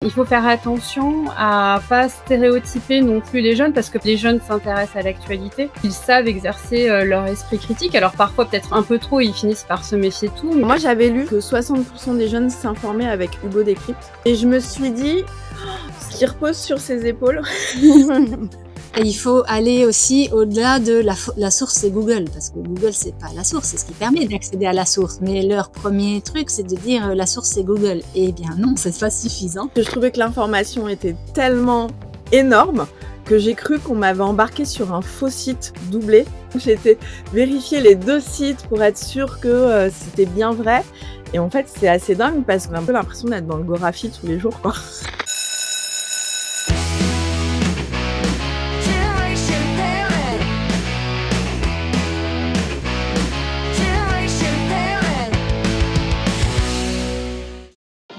Il faut faire attention à pas stéréotyper non plus les jeunes, parce que les jeunes s'intéressent à l'actualité. Ils savent exercer leur esprit critique. Alors parfois peut-être un peu trop, ils finissent par se méfier de tout. Moi j'avais lu que 60% des jeunes s'informaient avec Hugo Décrypte. Et je me suis dit, ce qui repose sur ses épaules. Et il faut aller aussi au-delà de la source, c'est Google, parce que Google, c'est pas la source, c'est ce qui permet d'accéder à la source. Mais leur premier truc, c'est de dire la source, c'est Google. Eh bien non, c'est pas suffisant. Je trouvais que l'information était tellement énorme que j'ai cru qu'on m'avait embarqué sur un faux site doublé. J'ai été vérifier les deux sites pour être sûre que c'était bien vrai. Et en fait, c'est assez dingue parce qu'on a un peu l'impression d'être dans le Gorafi tous les jours, quoi.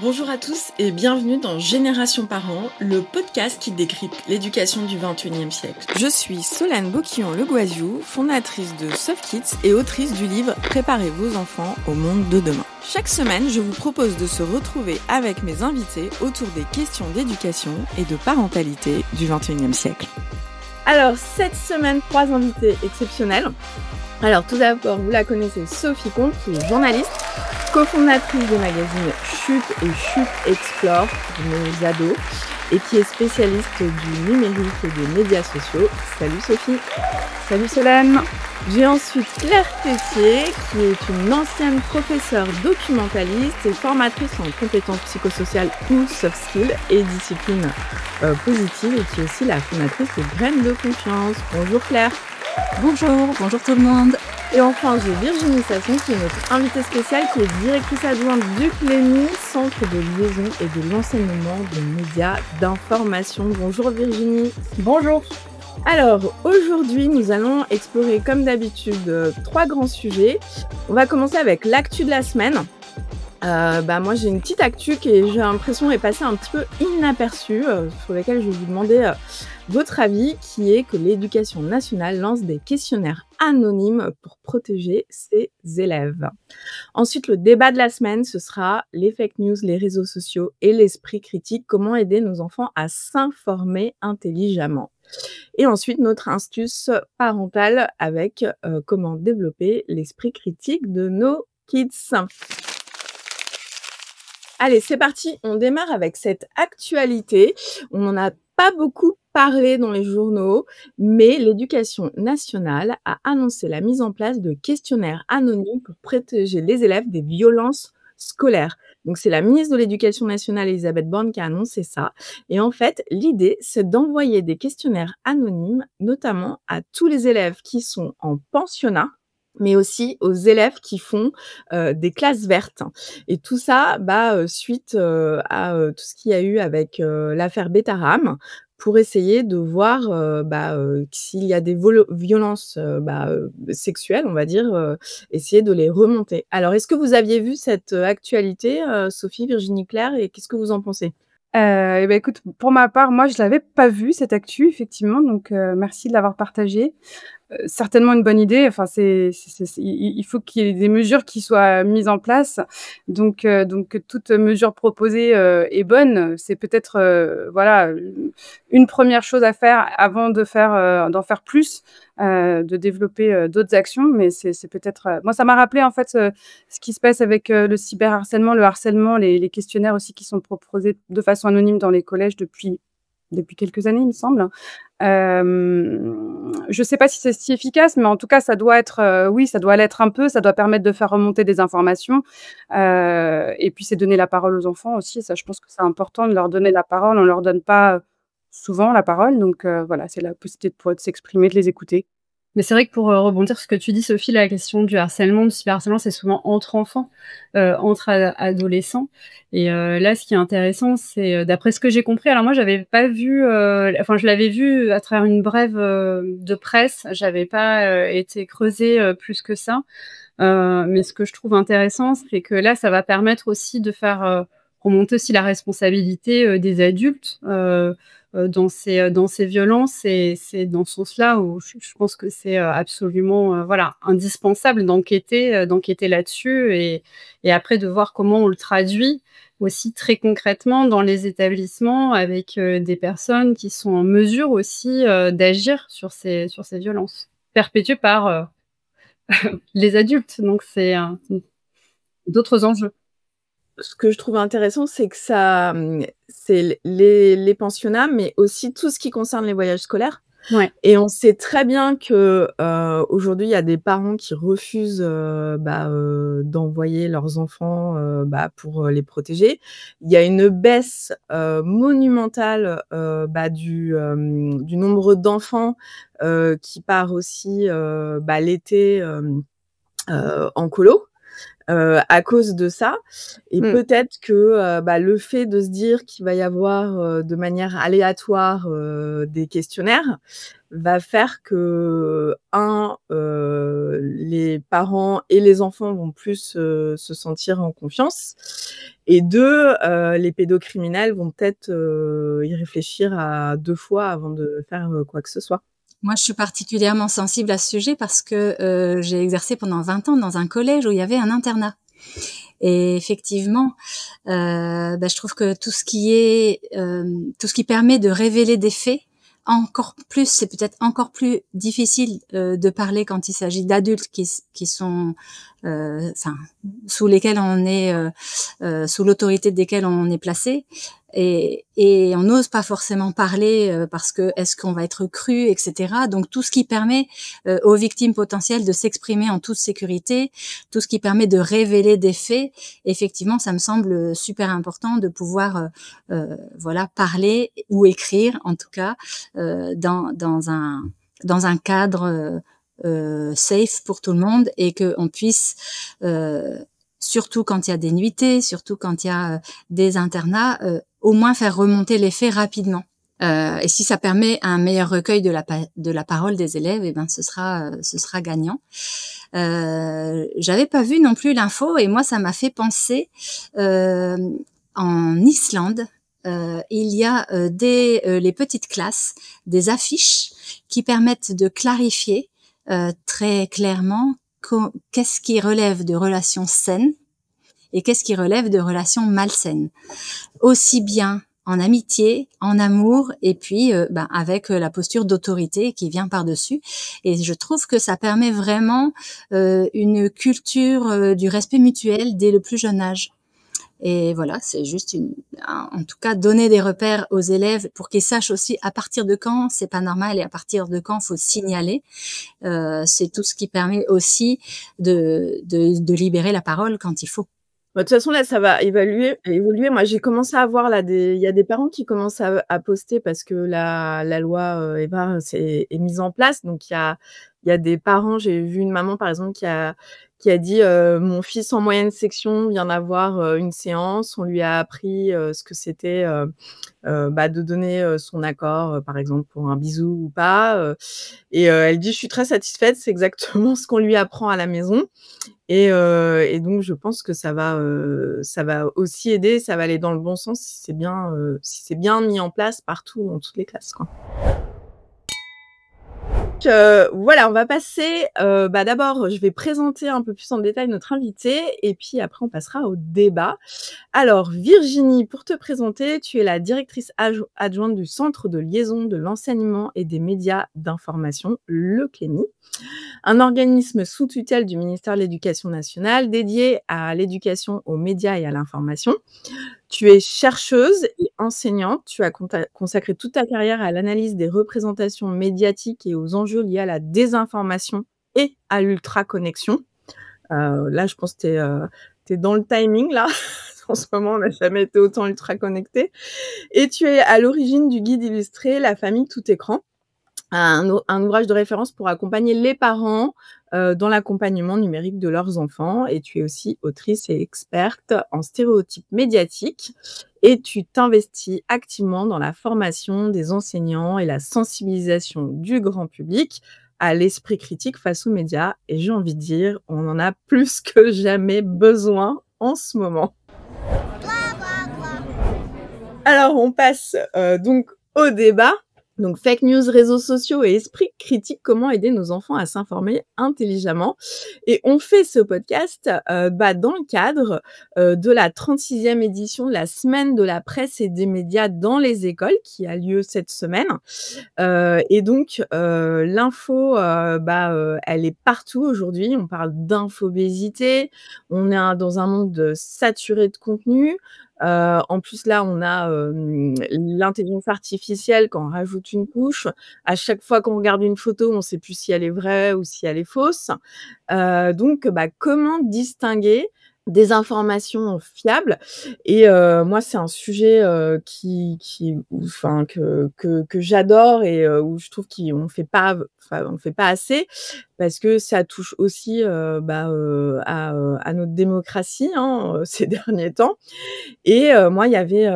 Bonjour à tous et bienvenue dans Génération Parents, le podcast qui décrypte l'éducation du XXIe siècle. Je suis Solane Boquillon-Leguaziou, fondatrice de Soft Kids et autrice du livre Préparez vos enfants au monde de demain. Chaque semaine, je vous propose de se retrouver avec mes invités autour des questions d'éducation et de parentalité du XXIe siècle. Alors, cette semaine, 3 invités exceptionnels. Alors, tout d'abord, vous la connaissez, Sophie Comte, qui est journaliste, cofondatrice des magazines Chut et Chut Explore pour nos ados et qui est spécialiste du numérique et des médias sociaux. Salut Sophie. Salut Solène. J'ai ensuite Claire Tessier, qui est une ancienne professeure documentaliste et formatrice en compétences psychosociales ou soft skills et disciplines positives et qui est aussi la fondatrice de Graines de Confiance. Bonjour Claire. Bonjour tout le monde. Et enfin, j'ai Virginie Sasson, qui est notre invitée spéciale, qui est directrice adjointe du CLEMI, Centre de liaison et de l'enseignement des médias d'information. Bonjour Virginie. Bonjour. Alors, aujourd'hui, nous allons explorer, comme d'habitude, 3 grands sujets. On va commencer avec l'actu de la semaine. Moi, j'ai une petite actu qui, j'ai l'impression, est passée un petit peu inaperçue, sur laquelle je vais vous demander votre avis, qui est que l'Éducation nationale lance des questionnaires anonymes pour protéger ses élèves. Ensuite, le débat de la semaine, ce sera les fake news, les réseaux sociaux et l'esprit critique. Comment aider nos enfants à s'informer intelligemment. Et ensuite, notre astuce parentale avec comment développer l'esprit critique de nos kids. Allez, c'est parti, on démarre avec cette actualité. On n'en a pas beaucoup parlé dans les journaux, mais l'Éducation nationale a annoncé la mise en place de questionnaires anonymes pour protéger les élèves des violences scolaires. Donc, c'est la ministre de l'Éducation nationale, Elisabeth Borne, qui a annoncé ça. Et en fait, l'idée, c'est d'envoyer des questionnaires anonymes, notamment à tous les élèves qui sont en pensionnat, mais aussi aux élèves qui font des classes vertes. Et tout ça, suite à tout ce qu'il y a eu avec l'affaire Betaram, pour essayer de voir s'il y a des violences sexuelles, on va dire, essayer de les remonter. Alors, est-ce que vous aviez vu cette actualité, Sophie, Virginie, Claire, et qu'est-ce que vous en pensez? Écoute, pour ma part, moi, je l'avais pas vu cette actu, effectivement, donc merci de l'avoir partagée. Certainement une bonne idée. Enfin, il faut qu'il y ait des mesures qui soient mises en place. Donc toute mesure proposée est bonne. C'est peut-être une première chose à faire avant de faire d'en faire plus, de développer d'autres actions. Mais c'est peut-être. Moi, ça m'a rappelé en fait ce qui se passe avec le cyberharcèlement, le harcèlement, les questionnaires aussi qui sont proposés de façon anonyme dans les collèges depuis quelques années, il me semble. Je sais pas si c'est si efficace, mais en tout cas, ça doit être, oui, ça doit l'être un peu. Ça doit permettre de faire remonter des informations. Et puis, c'est donner la parole aux enfants aussi. Ça, je pense que c'est important de leur donner la parole. On leur donne pas souvent la parole. Donc, voilà, c'est la possibilité de s'exprimer, de les écouter. Mais c'est vrai que pour rebondir sur ce que tu dis, Sophie, la question du harcèlement, du cyberharcèlement, c'est souvent entre enfants, entre adolescents. Et là, ce qui est intéressant, c'est d'après ce que j'ai compris. Alors moi, j'avais pas vu, je l'avais vu à travers une brève de presse. J'avais pas été creusée plus que ça. Mais ce que je trouve intéressant, c'est que là, ça va permettre aussi de faire remonter aussi la responsabilité des adultes. Dans ces violences, et c'est dans ce sens-là où je pense que c'est absolument indispensable d'enquêter là-dessus et après de voir comment on le traduit aussi très concrètement dans les établissements avec, des personnes qui sont en mesure aussi, d'agir sur ces violences perpétuées par, les adultes. Donc c'est, d'autres enjeux. Ce que je trouve intéressant, c'est que ça, c'est les pensionnats, mais aussi tout ce qui concerne les voyages scolaires. Ouais. Et on sait très bien que, aujourd'hui, il y a des parents qui refusent, d'envoyer leurs enfants, pour, les protéger. Il y a une baisse, monumentale, du nombre d'enfants, qui part aussi, l'été, en colo. À cause de ça et Mmh. peut-être que, le fait de se dire qu'il va y avoir, de manière aléatoire, des questionnaires, va faire que les parents et les enfants vont plus, se sentir en confiance et 2, les pédocriminels vont peut-être, y réfléchir à 2 fois avant de faire, quoi que ce soit. Moi, je suis particulièrement sensible à ce sujet parce que, j'ai exercé pendant 20 ans dans un collège où il y avait un internat et effectivement, je trouve que tout ce qui permet de révéler des faits, encore plus c'est peut-être encore plus difficile, de parler quand il s'agit d'adultes qui sont, enfin, sous lesquels on est, sous l'autorité desquels on est placé et on n'ose pas forcément parler, parce que est-ce qu'on va être cru et cetera. Donc tout ce qui permet, aux victimes potentielles de s'exprimer en toute sécurité, tout ce qui permet de révéler des faits, effectivement, ça me semble super important de pouvoir, voilà, parler ou écrire en tout cas, dans un cadre, safe pour tout le monde et qu'on puisse, surtout quand il y a des nuitées, surtout quand il y a, des internats, au moins faire remonter les faits rapidement. Et si ça permet un meilleur recueil de la parole des élèves, eh ben ce sera gagnant. J'avais pas vu non plus l'info et moi ça m'a fait penser, en Islande, il y a, dès, les petites classes, des affiches qui permettent de clarifier, très clairement qu'est-ce qui relève de relations saines et qu'est-ce qui relève de relations malsaines. Aussi bien en amitié, en amour et puis avec la posture d'autorité qui vient par-dessus. Et je trouve que ça permet vraiment une culture du respect mutuel dès le plus jeune âge. Et voilà, c'est juste en tout cas, donner des repères aux élèves pour qu'ils sachent aussi à partir de quand c'est pas normal et à partir de quand faut signaler. C'est tout ce qui permet aussi de libérer la parole quand il faut. Bah, de toute façon, là, ça va évoluer. Moi, j'ai commencé à voir là il y a des parents qui commencent à poster parce que la loi, EVA est mise en place. Donc il y a des parents, j'ai vu une maman par exemple qui a dit, «Mon fils en moyenne section vient d'avoir, une séance. On lui a appris, ce que c'était, de donner, son accord, par exemple pour un bisou ou pas», et elle dit: «Je suis très satisfaite, c'est exactement ce qu'on lui apprend à la maison». Et donc je pense que ça va aussi aider, ça va aller dans le bon sens si c'est bien mis en place partout dans toutes les classes, quoi. Voilà, on va passer, d'abord, je vais présenter un peu plus en détail notre invitée et puis après on passera au débat. Alors Virginie, pour te présenter, tu es la directrice adjointe du Centre de liaison de l'enseignement et des médias d'information, le CLEMI, un organisme sous tutelle du ministère de l'Éducation nationale dédié à l'éducation, aux médias et à l'information. Tu es chercheuse et enseignante. Tu as consacré toute ta carrière à l'analyse des représentations médiatiques et aux enjeux liés à la désinformation et à l'ultraconnexion. Là, je pense que tu es dans le timing, là. En ce moment, on n'a jamais été autant ultra-connectés. Et tu es à l'origine du guide illustré «La famille tout écran», un ouvrage de référence pour accompagner les parents, dans l'accompagnement numérique de leurs enfants, et tu es aussi autrice et experte en stéréotypes médiatiques et tu t'investis activement dans la formation des enseignants et la sensibilisation du grand public à l'esprit critique face aux médias, et j'ai envie de dire, on en a plus que jamais besoin en ce moment. Alors on passe, donc au débat. Donc, fake news, réseaux sociaux et esprit critique, comment aider nos enfants à s'informer intelligemment. Et on fait ce podcast dans le cadre de la 36e édition de la Semaine de la presse et des médias dans les écoles qui a lieu cette semaine. Et donc, l'info, elle est partout aujourd'hui. On parle d'infobésité, on est dans un monde saturé de contenu. En plus, là, on a l'intelligence artificielle quand on rajoute une couche. À chaque fois qu'on regarde une photo, on ne sait plus si elle est vraie ou si elle est fausse. Donc, comment distinguer des informations fiables? Et moi, c'est un sujet que j'adore et où je trouve qu'on fait pas assez parce que ça touche aussi à notre démocratie, hein, ces derniers temps. Et moi, il y avait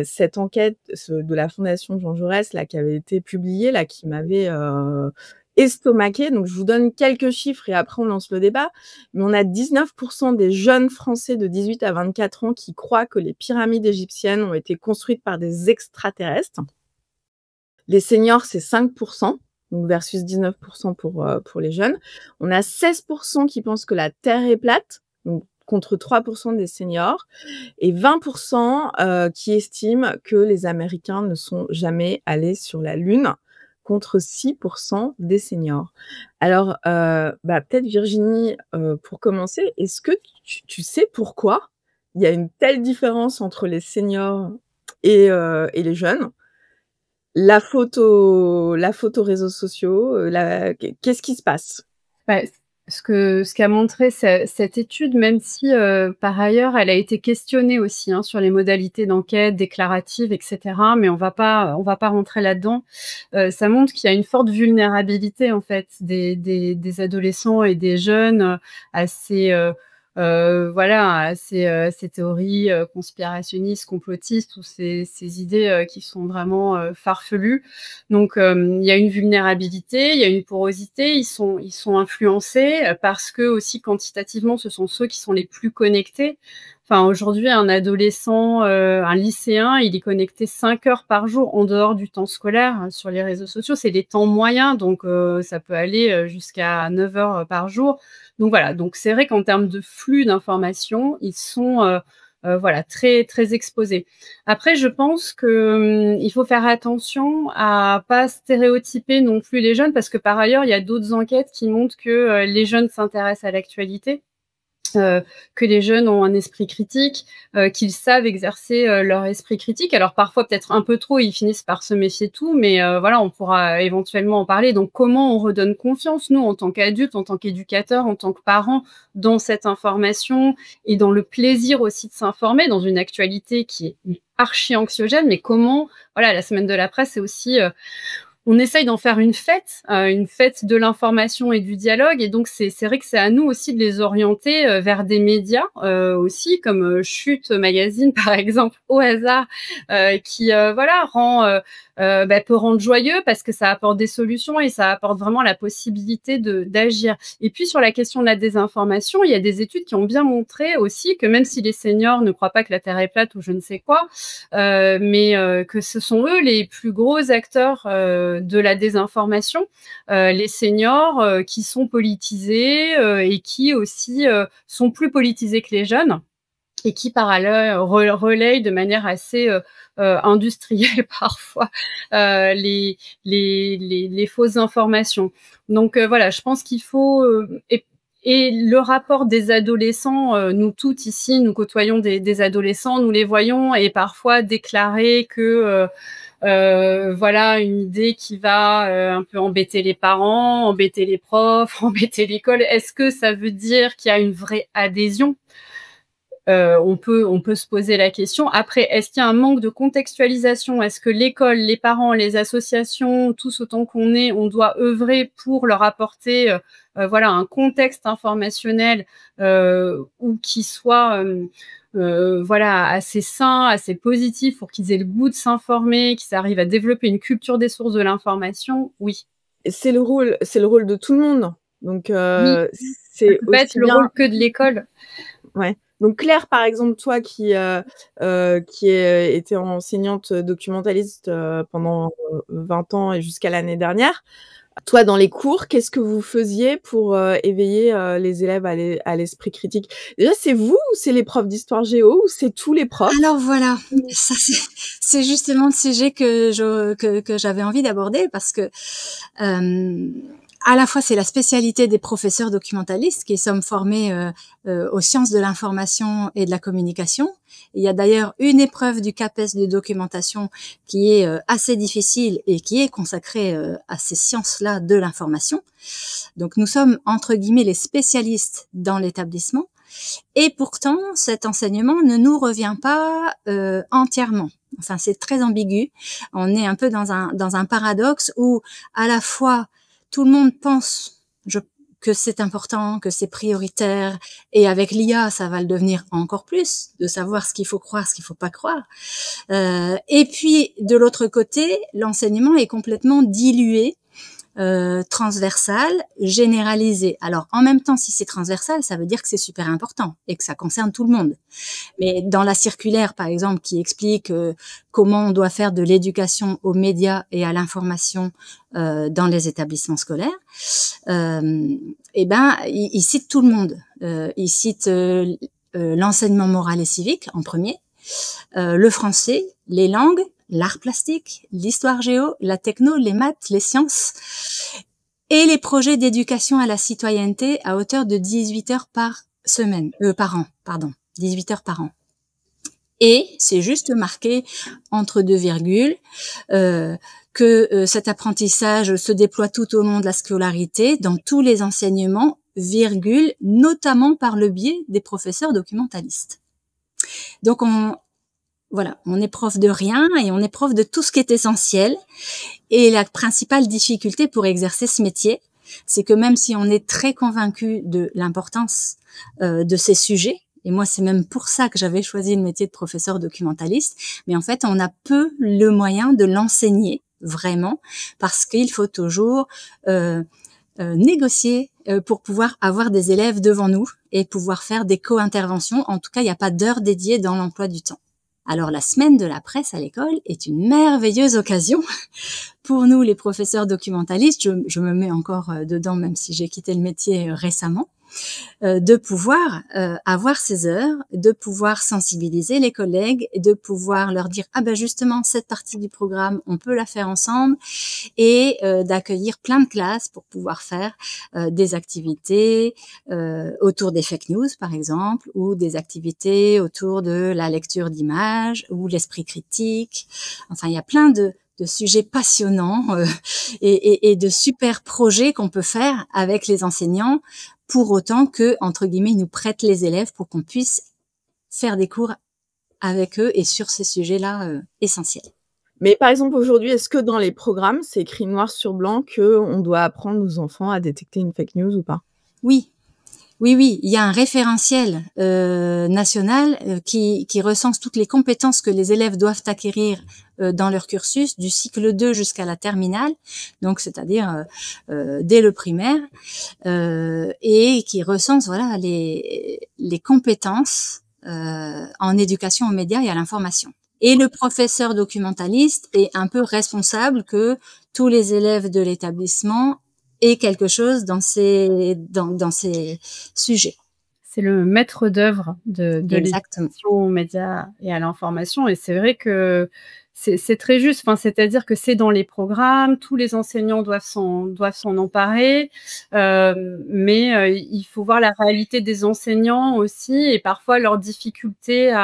cette enquête de la Fondation Jean Jaurès là, qui avait été publiée, là, qui m'avait estomaquée. Donc, je vous donne quelques chiffres et après, on lance le débat. Mais on a 19% des jeunes Français de 18 à 24 ans qui croient que les pyramides égyptiennes ont été construites par des extraterrestres. Les seniors, c'est 5%. Donc versus 19% pour les jeunes. On a 16% qui pensent que la Terre est plate, donc contre 3% des seniors, et 20% qui estiment que les Américains ne sont jamais allés sur la Lune, contre 6% des seniors. Alors, peut-être Virginie, pour commencer, est-ce que tu sais pourquoi il y a une telle différence entre les seniors et les jeunes? La photo réseaux sociaux, qu'est-ce qui se passe? Bah, ce qu'a montré cette étude, même si, par ailleurs, elle a été questionnée aussi, hein, sur les modalités d'enquête, déclaratives, et cetera, mais on va pas rentrer là-dedans. Ça montre qu'il y a une forte vulnérabilité, en fait, des adolescents et des jeunes, à ces, à ces théories, conspirationnistes, complotistes ou ces idées, qui sont vraiment, farfelues. Donc, il y a une vulnérabilité, il y a une porosité, ils sont influencés, parce que aussi quantitativement, ce sont ceux qui sont les plus connectés. Enfin, aujourd'hui, un adolescent, un lycéen, il est connecté 5 heures par jour en dehors du temps scolaire, sur les réseaux sociaux. C'est des temps moyens, donc ça peut aller, jusqu'à 9 heures par jour. Donc voilà, donc c'est vrai qu'en termes de flux d'informations, ils sont, très, très exposés. Après, je pense que, il faut faire attention à pas stéréotyper non plus les jeunes parce que par ailleurs, il y a d'autres enquêtes qui montrent que, les jeunes s'intéressent à l'actualité. Que les jeunes ont un esprit critique, qu'ils savent exercer, leur esprit critique. Alors parfois peut-être un peu trop, ils finissent par se méfier de tout, mais on pourra éventuellement en parler. Donc comment on redonne confiance, nous, en tant qu'adultes, en tant qu'éducateurs, en tant que parents, dans cette information et dans le plaisir aussi de s'informer dans une actualité qui est archi anxiogène, mais comment la semaine de la presse, c'est aussi, on essaye d'en faire une fête de l'information et du dialogue. Et donc, c'est vrai que c'est à nous aussi de les orienter vers des médias aussi, comme Chute Magazine, par exemple, au hasard, qui peut rendre joyeux parce que ça apporte des solutions et ça apporte vraiment la possibilité d'agir. Et puis, sur la question de la désinformation, il y a des études qui ont bien montré aussi que même si les seniors ne croient pas que la Terre est plate ou je ne sais quoi, que ce sont eux les plus gros acteurs de la désinformation, les seniors qui sont politisés et qui aussi sont plus politisés que les jeunes et qui par ailleurs relayent de manière assez industrielle parfois les fausses informations. Donc je pense qu'il faut et le rapport des adolescents, nous toutes ici, nous côtoyons des adolescents, nous les voyons et parfois déclarer que une idée qui va un peu embêter les parents, embêter les profs, embêter l'école. Est-ce que ça veut dire qu'il y a une vraie adhésion ? On peut se poser la question. Après, est-ce qu'il y a un manque de contextualisation? Est-ce que l'école, les parents, les associations, tous autant qu'on est, on doit œuvrer pour leur apporter un contexte informationnel ou qui soit assez sain, assez positif pour qu'ils aient le goût de s'informer, qu'ils arrivent à développer une culture des sources de l'information? Oui. C'est le rôle de tout le monde. Donc, Oui. c'est ça peut pas être aussi le bien. rôle que de l'école. Ouais. Donc Claire, par exemple, toi qui était enseignante documentaliste, pendant, 20 ans et jusqu'à l'année dernière. Toi, dans les cours, qu'est-ce que vous faisiez pour, éveiller, les élèves à l'esprit critique? Déjà, c'est vous ou c'est les profs d'histoire géo ou c'est tous les profs? Alors voilà, ça c'est justement le sujet que j'avais envie d'aborder parce que, à la fois c'est la spécialité des professeurs documentalistes qui sommes formés, aux sciences de l'information et de la communication. Il y a d'ailleurs une épreuve du CAPES de documentation qui est, assez difficile et qui est consacrée, à ces sciences-là de l'information. Donc nous sommes entre guillemets «les spécialistes» dans l'établissement. Et pourtant, cet enseignement ne nous revient pas entièrement. Enfin, c'est très ambigu. On est un peu dans un paradoxe où, à la fois, tout le monde pense que c'est important, que c'est prioritaire, et avec l'IA, ça va le devenir encore plus, de savoir ce qu'il faut croire, ce qu'il faut pas croire. Et puis, de l'autre côté, l'enseignement est complètement dilué, transversal, généralisé. Alors, en même temps, si c'est transversal, ça veut dire que c'est super important et que ça concerne tout le monde. Mais dans la circulaire, par exemple, qui explique comment on doit faire de l'éducation aux médias et à l'information dans les établissements scolaires, il cite tout le monde. Il cite l'enseignement moral et civique en premier, le français, les langues, l'art plastique, l'histoire géo, la techno, les maths, les sciences et les projets d'éducation à la citoyenneté à hauteur de 18 heures par an, 18 heures par an. Et c'est juste marqué entre deux virgules que cet apprentissage se déploie tout au long de la scolarité dans tous les enseignements, virgule, notamment par le biais des professeurs documentalistes. Donc on est prof de rien et on est prof de tout ce qui est essentiel. Et la principale difficulté pour exercer ce métier, c'est que même si on est très convaincu de l'importance de ces sujets, et moi c'est même pour ça que j'avais choisi le métier de professeur documentaliste, mais en fait on a peu le moyen de l'enseigner vraiment, parce qu'il faut toujours négocier pour pouvoir avoir des élèves devant nous et pouvoir faire des co-interventions. En tout cas, il n'y a pas d'heure dédiée dans l'emploi du temps. Alors, la semaine de la presse à l'école est une merveilleuse occasion pour nous, les professeurs documentalistes, je me mets encore dedans, même si j'ai quitté le métier récemment, de pouvoir avoir ces heures, de pouvoir sensibiliser les collègues, de pouvoir leur dire ah ben justement cette partie du programme on peut la faire ensemble, et d'accueillir plein de classes pour pouvoir faire des activités autour des fake news par exemple, ou des activités autour de la lecture d'images ou l'esprit critique. Enfin, il y a plein de sujets passionnants et de super projets qu'on peut faire avec les enseignants, pour autant que, entre guillemets, ils nous prêtent les élèves pour qu'on puisse faire des cours avec eux et sur ces sujets-là essentiels. Mais par exemple, aujourd'hui, est-ce que dans les programmes, c'est écrit noir sur blanc qu'on doit apprendre aux enfants à détecter une fake news ou pas? Oui. Oui, il y a un référentiel national qui recense toutes les compétences que les élèves doivent acquérir dans leur cursus, du cycle 2 jusqu'à la terminale, donc c'est-à-dire dès le primaire, et qui recense voilà les compétences en éducation aux médias et à l'information. Et le professeur documentaliste est un peu responsable que tous les élèves de l'établissement aient quelque chose dans ces sujets. C'est le maître d'œuvre de l'éducation aux médias et à l'information. Et c'est vrai que c'est très juste. Enfin, c'est-à-dire que c'est dans les programmes, tous les enseignants doivent s'en emparer, mais il faut voir la réalité des enseignants aussi, et parfois leurs difficultés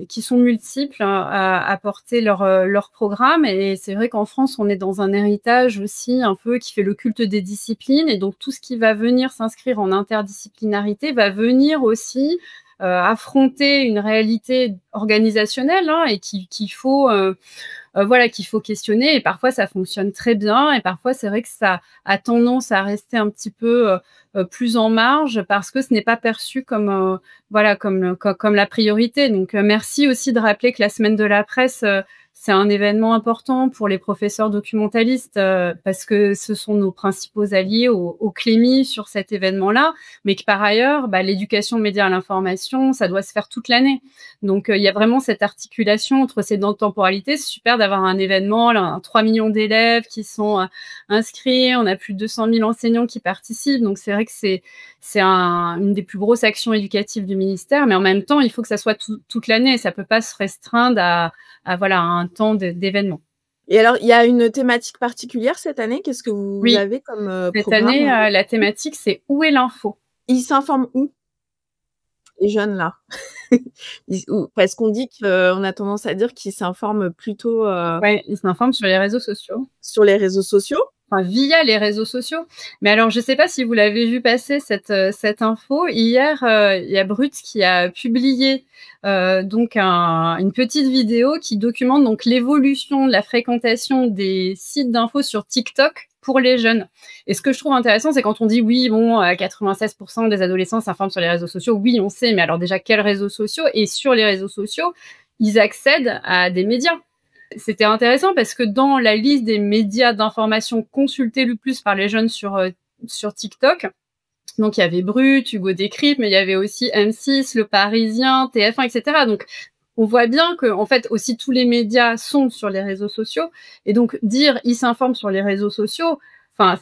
qui sont multiples à porter leur programme. Et c'est vrai qu'en France, on est dans un héritage aussi un peu qui fait le culte des disciplines, et donc tout ce qui va venir s'inscrire en interdisciplinarité va venir aussi affronter une réalité organisationnelle, et qu'il faut questionner. Et parfois ça fonctionne très bien, et parfois c'est vrai que ça a tendance à rester un petit peu plus en marge, parce que ce n'est pas perçu comme la priorité. Donc merci aussi de rappeler que la semaine de la presse, c'est un événement important pour les professeurs documentalistes parce que ce sont nos principaux alliés au CLEMI sur cet événement-là, mais que par ailleurs, l'éducation aux médias à l'information, ça doit se faire toute l'année. Donc, il y a vraiment cette articulation entre ces deux temporalités. C'est super d'avoir un événement, là, 3 millions d'élèves qui sont inscrits, on a plus de 200 000 enseignants qui participent. Donc, c'est vrai que c'est une des plus grosses actions éducatives du ministère, mais en même temps, il faut que ça soit toute l'année. Ça peut pas se restreindre à voilà, un temps d'événement. Et alors, il y a une thématique particulière cette année? Qu'est-ce que vous Oui, avez comme cette programme? année, la thématique, c'est « Où est l'info ?» Ils s'informent où, les jeunes là? Parce qu'on dit qu'on a tendance à dire qu'ils s'informent plutôt Ouais, ils s'informent sur les réseaux sociaux. sur les réseaux sociaux. Enfin, via les réseaux sociaux. Mais alors, je sais pas si vous l'avez vu passer cette info. Hier, il y a Brut qui a publié donc une petite vidéo qui documente donc l'évolution de la fréquentation des sites d'infos sur TikTok pour les jeunes. Et ce que je trouve intéressant, c'est quand on dit oui, bon, 96% des adolescents s'informent sur les réseaux sociaux. Oui, on sait, mais alors déjà, quels réseaux sociaux? Et sur les réseaux sociaux, ils accèdent à des médias. C'était intéressant parce que dans la liste des médias d'information consultés le plus par les jeunes sur TikTok, donc il y avait Brut, Hugo Décrypte, mais il y avait aussi M6, Le Parisien, TF1, etc. Donc on voit bien que en fait aussi tous les médias sont sur les réseaux sociaux et donc dire ils s'informent sur les réseaux sociaux, enfin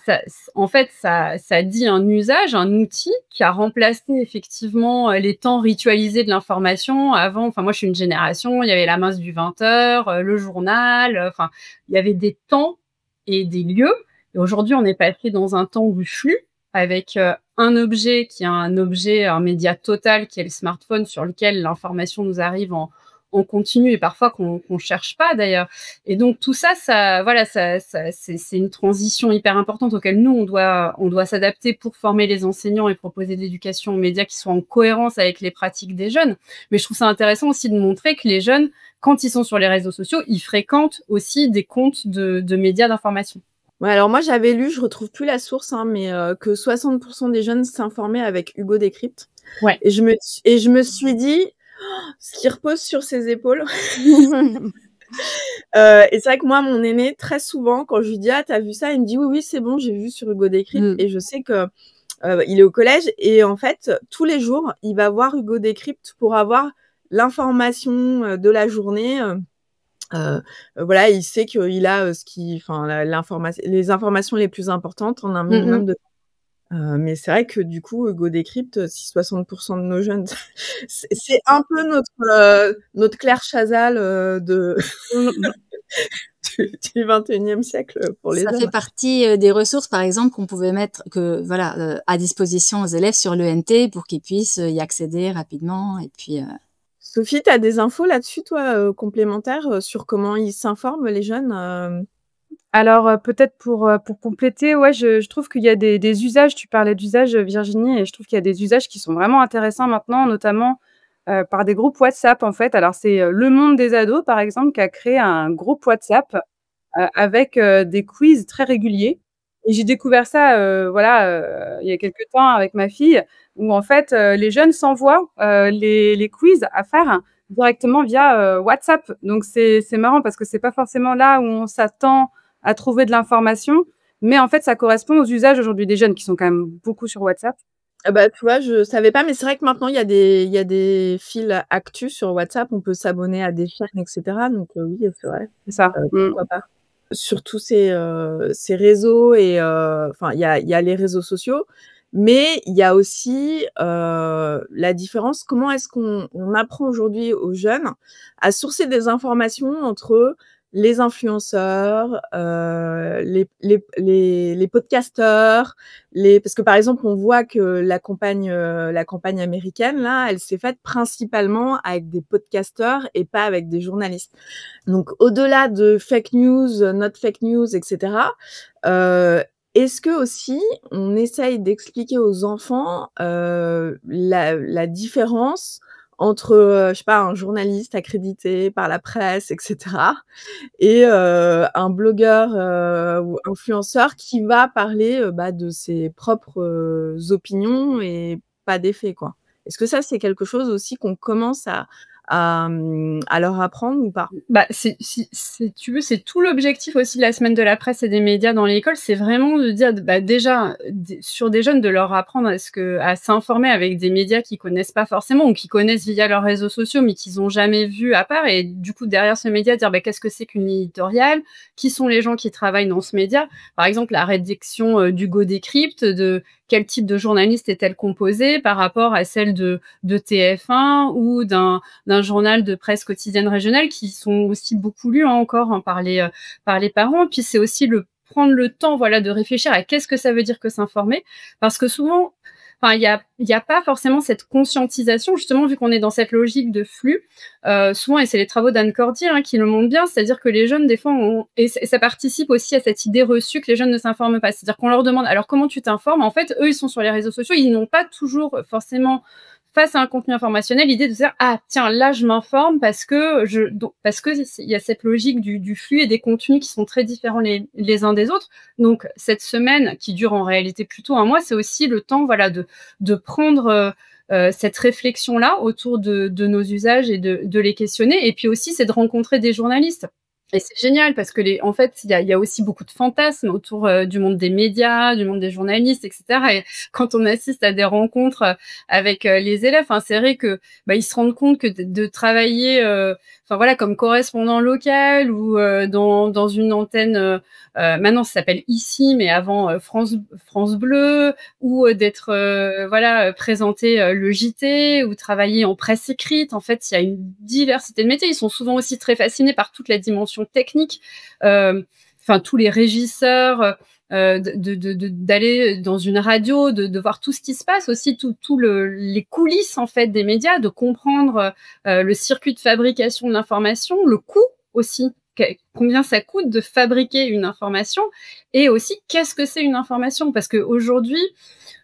ça dit un usage, un outil qui a remplacé effectivement les temps ritualisés de l'information. Avant, enfin moi je suis une génération, il y avait la mince du 20h, le journal, enfin il y avait des temps et des lieux. Et aujourd'hui on est passé dans un temps du flux avec un objet qui est un média total qui est le smartphone sur lequel l'information nous arrive en continu et parfois qu'on cherche pas d'ailleurs. Et donc tout ça, c'est une transition hyper importante auquel nous on doit s'adapter pour former les enseignants et proposer de l'éducation aux médias qui soit en cohérence avec les pratiques des jeunes. Mais je trouve ça intéressant aussi de montrer que les jeunes, quand ils sont sur les réseaux sociaux, ils fréquentent aussi des comptes de médias d'information. Ouais, alors moi j'avais lu, je retrouve plus la source, mais que 60% des jeunes s'informaient avec Hugo Décrypte. Ouais. Et je me suis dit, ce qui repose sur ses épaules. Et c'est vrai que moi, mon aîné, très souvent, quand je lui dis « Ah, t'as vu ça ?» Il me dit « Oui, oui, c'est bon, j'ai vu sur Hugo Décrypte. » Et je sais que il est au collège et en fait, tous les jours, il va voir Hugo Décrypte pour avoir l'information de la journée. Voilà, il sait qu'il a les informations les plus importantes en un minimum de temps. Mais c'est vrai que du coup, Hugo Décrypte, si 60% de nos jeunes, c'est un peu notre Claire Chazal du 21e siècle pour les Ça jeunes. fait partie des ressources, par exemple, qu'on pouvait mettre à disposition aux élèves sur l'ENT pour qu'ils puissent y accéder rapidement. Et puis, Sophie, tu as des infos là-dessus, toi, complémentaires, sur comment ils s'informent, les jeunes Alors, peut-être pour compléter, ouais, je trouve qu'il y a des usages, tu parlais d'usages, Virginie, et je trouve qu'il y a des usages qui sont vraiment intéressants maintenant, notamment par des groupes WhatsApp, en fait. Alors, c'est Le Monde des ados, par exemple, qui a créé un groupe WhatsApp avec des quiz très réguliers. Et j'ai découvert ça, il y a quelques temps avec ma fille, où en fait, les jeunes s'envoient les quiz à faire directement via WhatsApp. Donc, c'est marrant parce que c'est pas forcément là où on s'attend à trouver de l'information, mais en fait, ça correspond aux usages aujourd'hui des jeunes qui sont quand même beaucoup sur WhatsApp. Ah bah, tu vois, je savais pas, mais c'est vrai que maintenant, il y a des fils actus sur WhatsApp. On peut s'abonner à des chaînes, etc. Donc, oui, c'est vrai. C'est ça. Pourquoi pas. Sur tous ces réseaux et enfin, il y a les réseaux sociaux, mais il y a aussi la différence. Comment est-ce qu'on apprend aujourd'hui aux jeunes à sourcer des informations entre les influenceurs, les podcasteurs, parce que, par exemple, on voit que la campagne américaine, là, elle s'est faite principalement avec des podcasteurs et pas avec des journalistes. Donc, au-delà de fake news, not fake news, etc., est-ce que aussi on essaye d'expliquer aux enfants la différence entre, je sais pas, un journaliste accrédité par la presse, etc., et un blogueur ou influenceur qui va parler de ses propres opinions et pas des faits, quoi. Est-ce que ça, c'est quelque chose aussi qu'on commence à à leur apprendre ou pas? Bah, si tu veux, c'est tout l'objectif aussi de la semaine de la presse et des médias dans l'école, c'est vraiment de dire, bah, déjà, sur des jeunes, de leur apprendre à s'informer avec des médias qu'ils connaissent pas forcément ou qu'ils connaissent via leurs réseaux sociaux, mais qu'ils ont jamais vu à part. Et du coup, derrière ce média, dire, bah, qu'est-ce que c'est qu'une éditoriale? Qui sont les gens qui travaillent dans ce média? Par exemple, la rédaction d'Hugo Décrypte, de quel type de journaliste est-elle composée par rapport à celle de TF1 ou d'un journal de presse quotidienne régionale, qui sont aussi beaucoup lus, hein, encore, hein, par les parents. Puis c'est aussi prendre le temps, voilà, de réfléchir à qu'est-ce que ça veut dire que s'informer, parce que souvent, enfin, il y a pas forcément cette conscientisation, justement, vu qu'on est dans cette logique de flux. Souvent, et c'est les travaux d'Anne Cordier, hein, qui le montrent bien, c'est-à-dire que les jeunes, des fois, et ça participe aussi à cette idée reçue que les jeunes ne s'informent pas. C'est-à-dire qu'on leur demande, alors comment tu t'informes? En fait, eux, ils sont sur les réseaux sociaux, ils n'ont pas toujours forcément, face à un contenu informationnel, l'idée de se dire, ah tiens, là je m'informe parce que il y a cette logique du flux et des contenus qui sont très différents les uns des autres. Donc cette semaine, qui dure en réalité plutôt un mois, c'est aussi le temps, voilà, de prendre cette réflexion-là autour de nos usages et de les questionner. Et puis aussi, c'est de rencontrer des journalistes. Et c'est génial parce que en fait, il y a aussi beaucoup de fantasmes autour du monde des médias, du monde des journalistes, etc. Et quand on assiste à des rencontres avec les élèves, hein, c'est vrai que ils se rendent compte que de travailler, enfin voilà, comme correspondant local ou dans une antenne. Maintenant, ça s'appelle Ici, mais avant France Bleu, ou d'être voilà, présenter le JT ou travailler en presse écrite. En fait, il y a une diversité de métiers. Ils sont souvent aussi très fascinés par toute la dimension technique. Enfin, tous les régisseurs, d'aller dans une radio, de voir tout ce qui se passe aussi, les coulisses en fait des médias, de comprendre le circuit de fabrication de l'information, le coût aussi. Combien ça coûte de fabriquer une information, et aussi qu'est-ce que c'est une information, parce qu'aujourd'hui,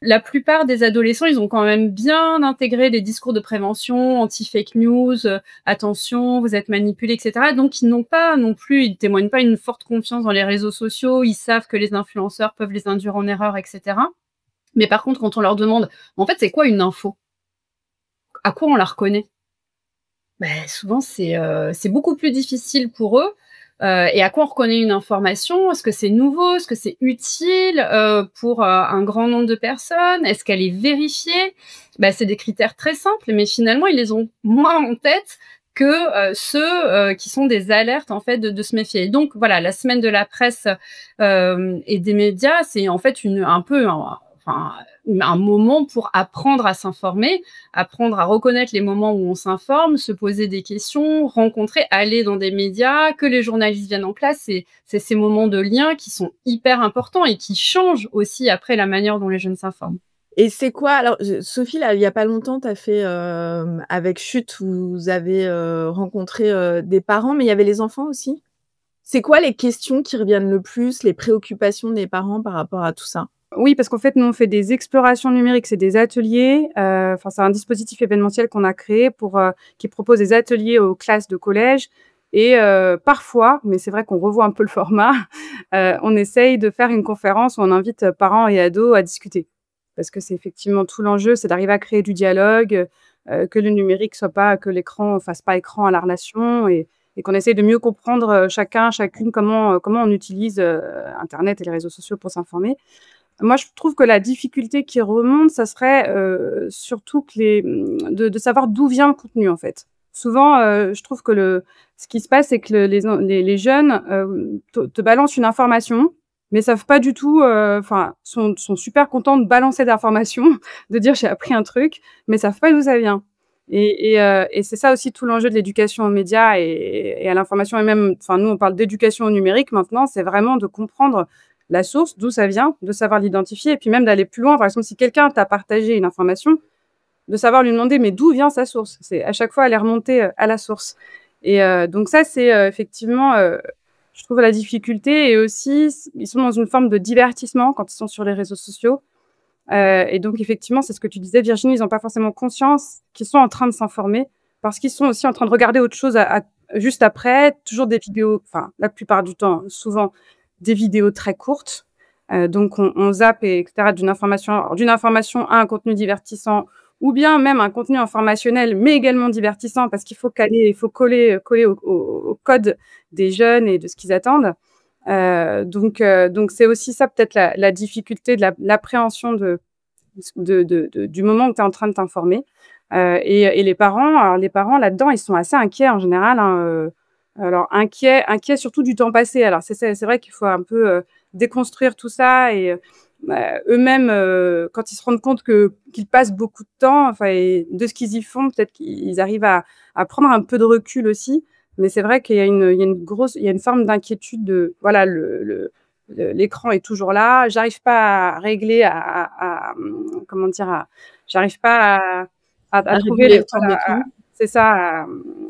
la plupart des adolescents, ils ont quand même bien intégré les discours de prévention, anti-fake news, attention, vous êtes manipulés, etc. Donc, ils n'ont pas non plus, ils témoignent pas une forte confiance dans les réseaux sociaux, ils savent que les influenceurs peuvent les induire en erreur, etc. Mais par contre, quand on leur demande, en fait, c'est quoi une info? À quoi on la reconnaît? Souvent, c'est beaucoup plus difficile pour eux. Et à quoi on reconnaît une information? Est-ce que c'est nouveau? Est-ce que c'est utile pour un grand nombre de personnes? Est-ce qu'elle est vérifiée? C'est des critères très simples, mais finalement, ils les ont moins en tête que ceux qui sont des alertes, en fait, de se méfier. Et donc, voilà, la semaine de la presse et des médias, c'est en fait un moment pour apprendre à s'informer, apprendre à reconnaître les moments où on s'informe, se poser des questions, rencontrer, aller dans des médias, que les journalistes viennent en classe. C'est ces moments de lien qui sont hyper importants et qui changent aussi après la manière dont les jeunes s'informent. Et c'est quoi alors, Sophie, là, il y a pas longtemps, tu as fait, avec Chute, vous avez, rencontré, des parents, mais il y avait les enfants aussi? C'est quoi les questions qui reviennent le plus, les préoccupations des parents par rapport à tout ça? Oui, parce qu'en fait, nous, on fait des explorations numériques, c'est des ateliers. Enfin, c'est un dispositif événementiel qu'on a créé qui propose des ateliers aux classes de collège. Et parfois, mais c'est vrai qu'on revoit un peu le format, on essaye de faire une conférence où on invite parents et ados à discuter. Parce que c'est effectivement tout l'enjeu, c'est d'arriver à créer du dialogue, que le numérique que l'écran fasse pas écran à la relation, et qu'on essaye de mieux comprendre chacune comment on utilise Internet et les réseaux sociaux pour s'informer. Moi, je trouve que la difficulté qui remonte, ça serait surtout de savoir d'où vient le contenu, en fait. Souvent, je trouve que ce qui se passe, c'est que les jeunes te balancent une information, mais savent pas du tout, sont super contents de balancer d'informations, de dire j'ai appris un truc, mais savent pas d'où ça vient. Et c'est ça aussi tout l'enjeu de l'éducation aux médias et à l'information, et même, nous on parle d'éducation au numérique maintenant, c'est vraiment de comprendre la source, d'où ça vient, de savoir l'identifier, et puis même d'aller plus loin. Par exemple, si quelqu'un t'a partagé une information, de savoir lui demander mais d'où vient sa source. C'est à chaque fois aller remonter à la source. Et donc ça, c'est effectivement, je trouve, la difficulté. Et aussi, ils sont dans une forme de divertissement quand ils sont sur les réseaux sociaux. Et donc, effectivement, c'est ce que tu disais, Virginie, ils n'ont pas forcément conscience qu'ils sont en train de s'informer, parce qu'ils sont aussi en train de regarder autre chose juste après, toujours des vidéos, la plupart du temps, souvent, des vidéos très courtes. Donc, on zappe, etc., d'une information à un contenu divertissant ou bien même un contenu informationnel, mais également divertissant parce qu'il faut coller au code des jeunes et de ce qu'ils attendent. Donc c'est aussi ça peut-être la difficulté de l'appréhension du moment où tu es en train de t'informer. Et les parents là-dedans, ils sont assez inquiets en général, hein, alors inquiets surtout du temps passé. Alors c'est vrai qu'il faut un peu, déconstruire tout ça et eux-mêmes, quand ils se rendent compte qu'ils passent beaucoup de temps, enfin et de ce qu'ils y font, peut-être qu'ils arrivent à prendre un peu de recul aussi. Mais c'est vrai qu'il y a une forme d'inquiétude de voilà, l'écran est toujours là, j'arrive pas à régler comment dire? J'arrive pas à À trouver réguler le temps d'écran. c'est ça,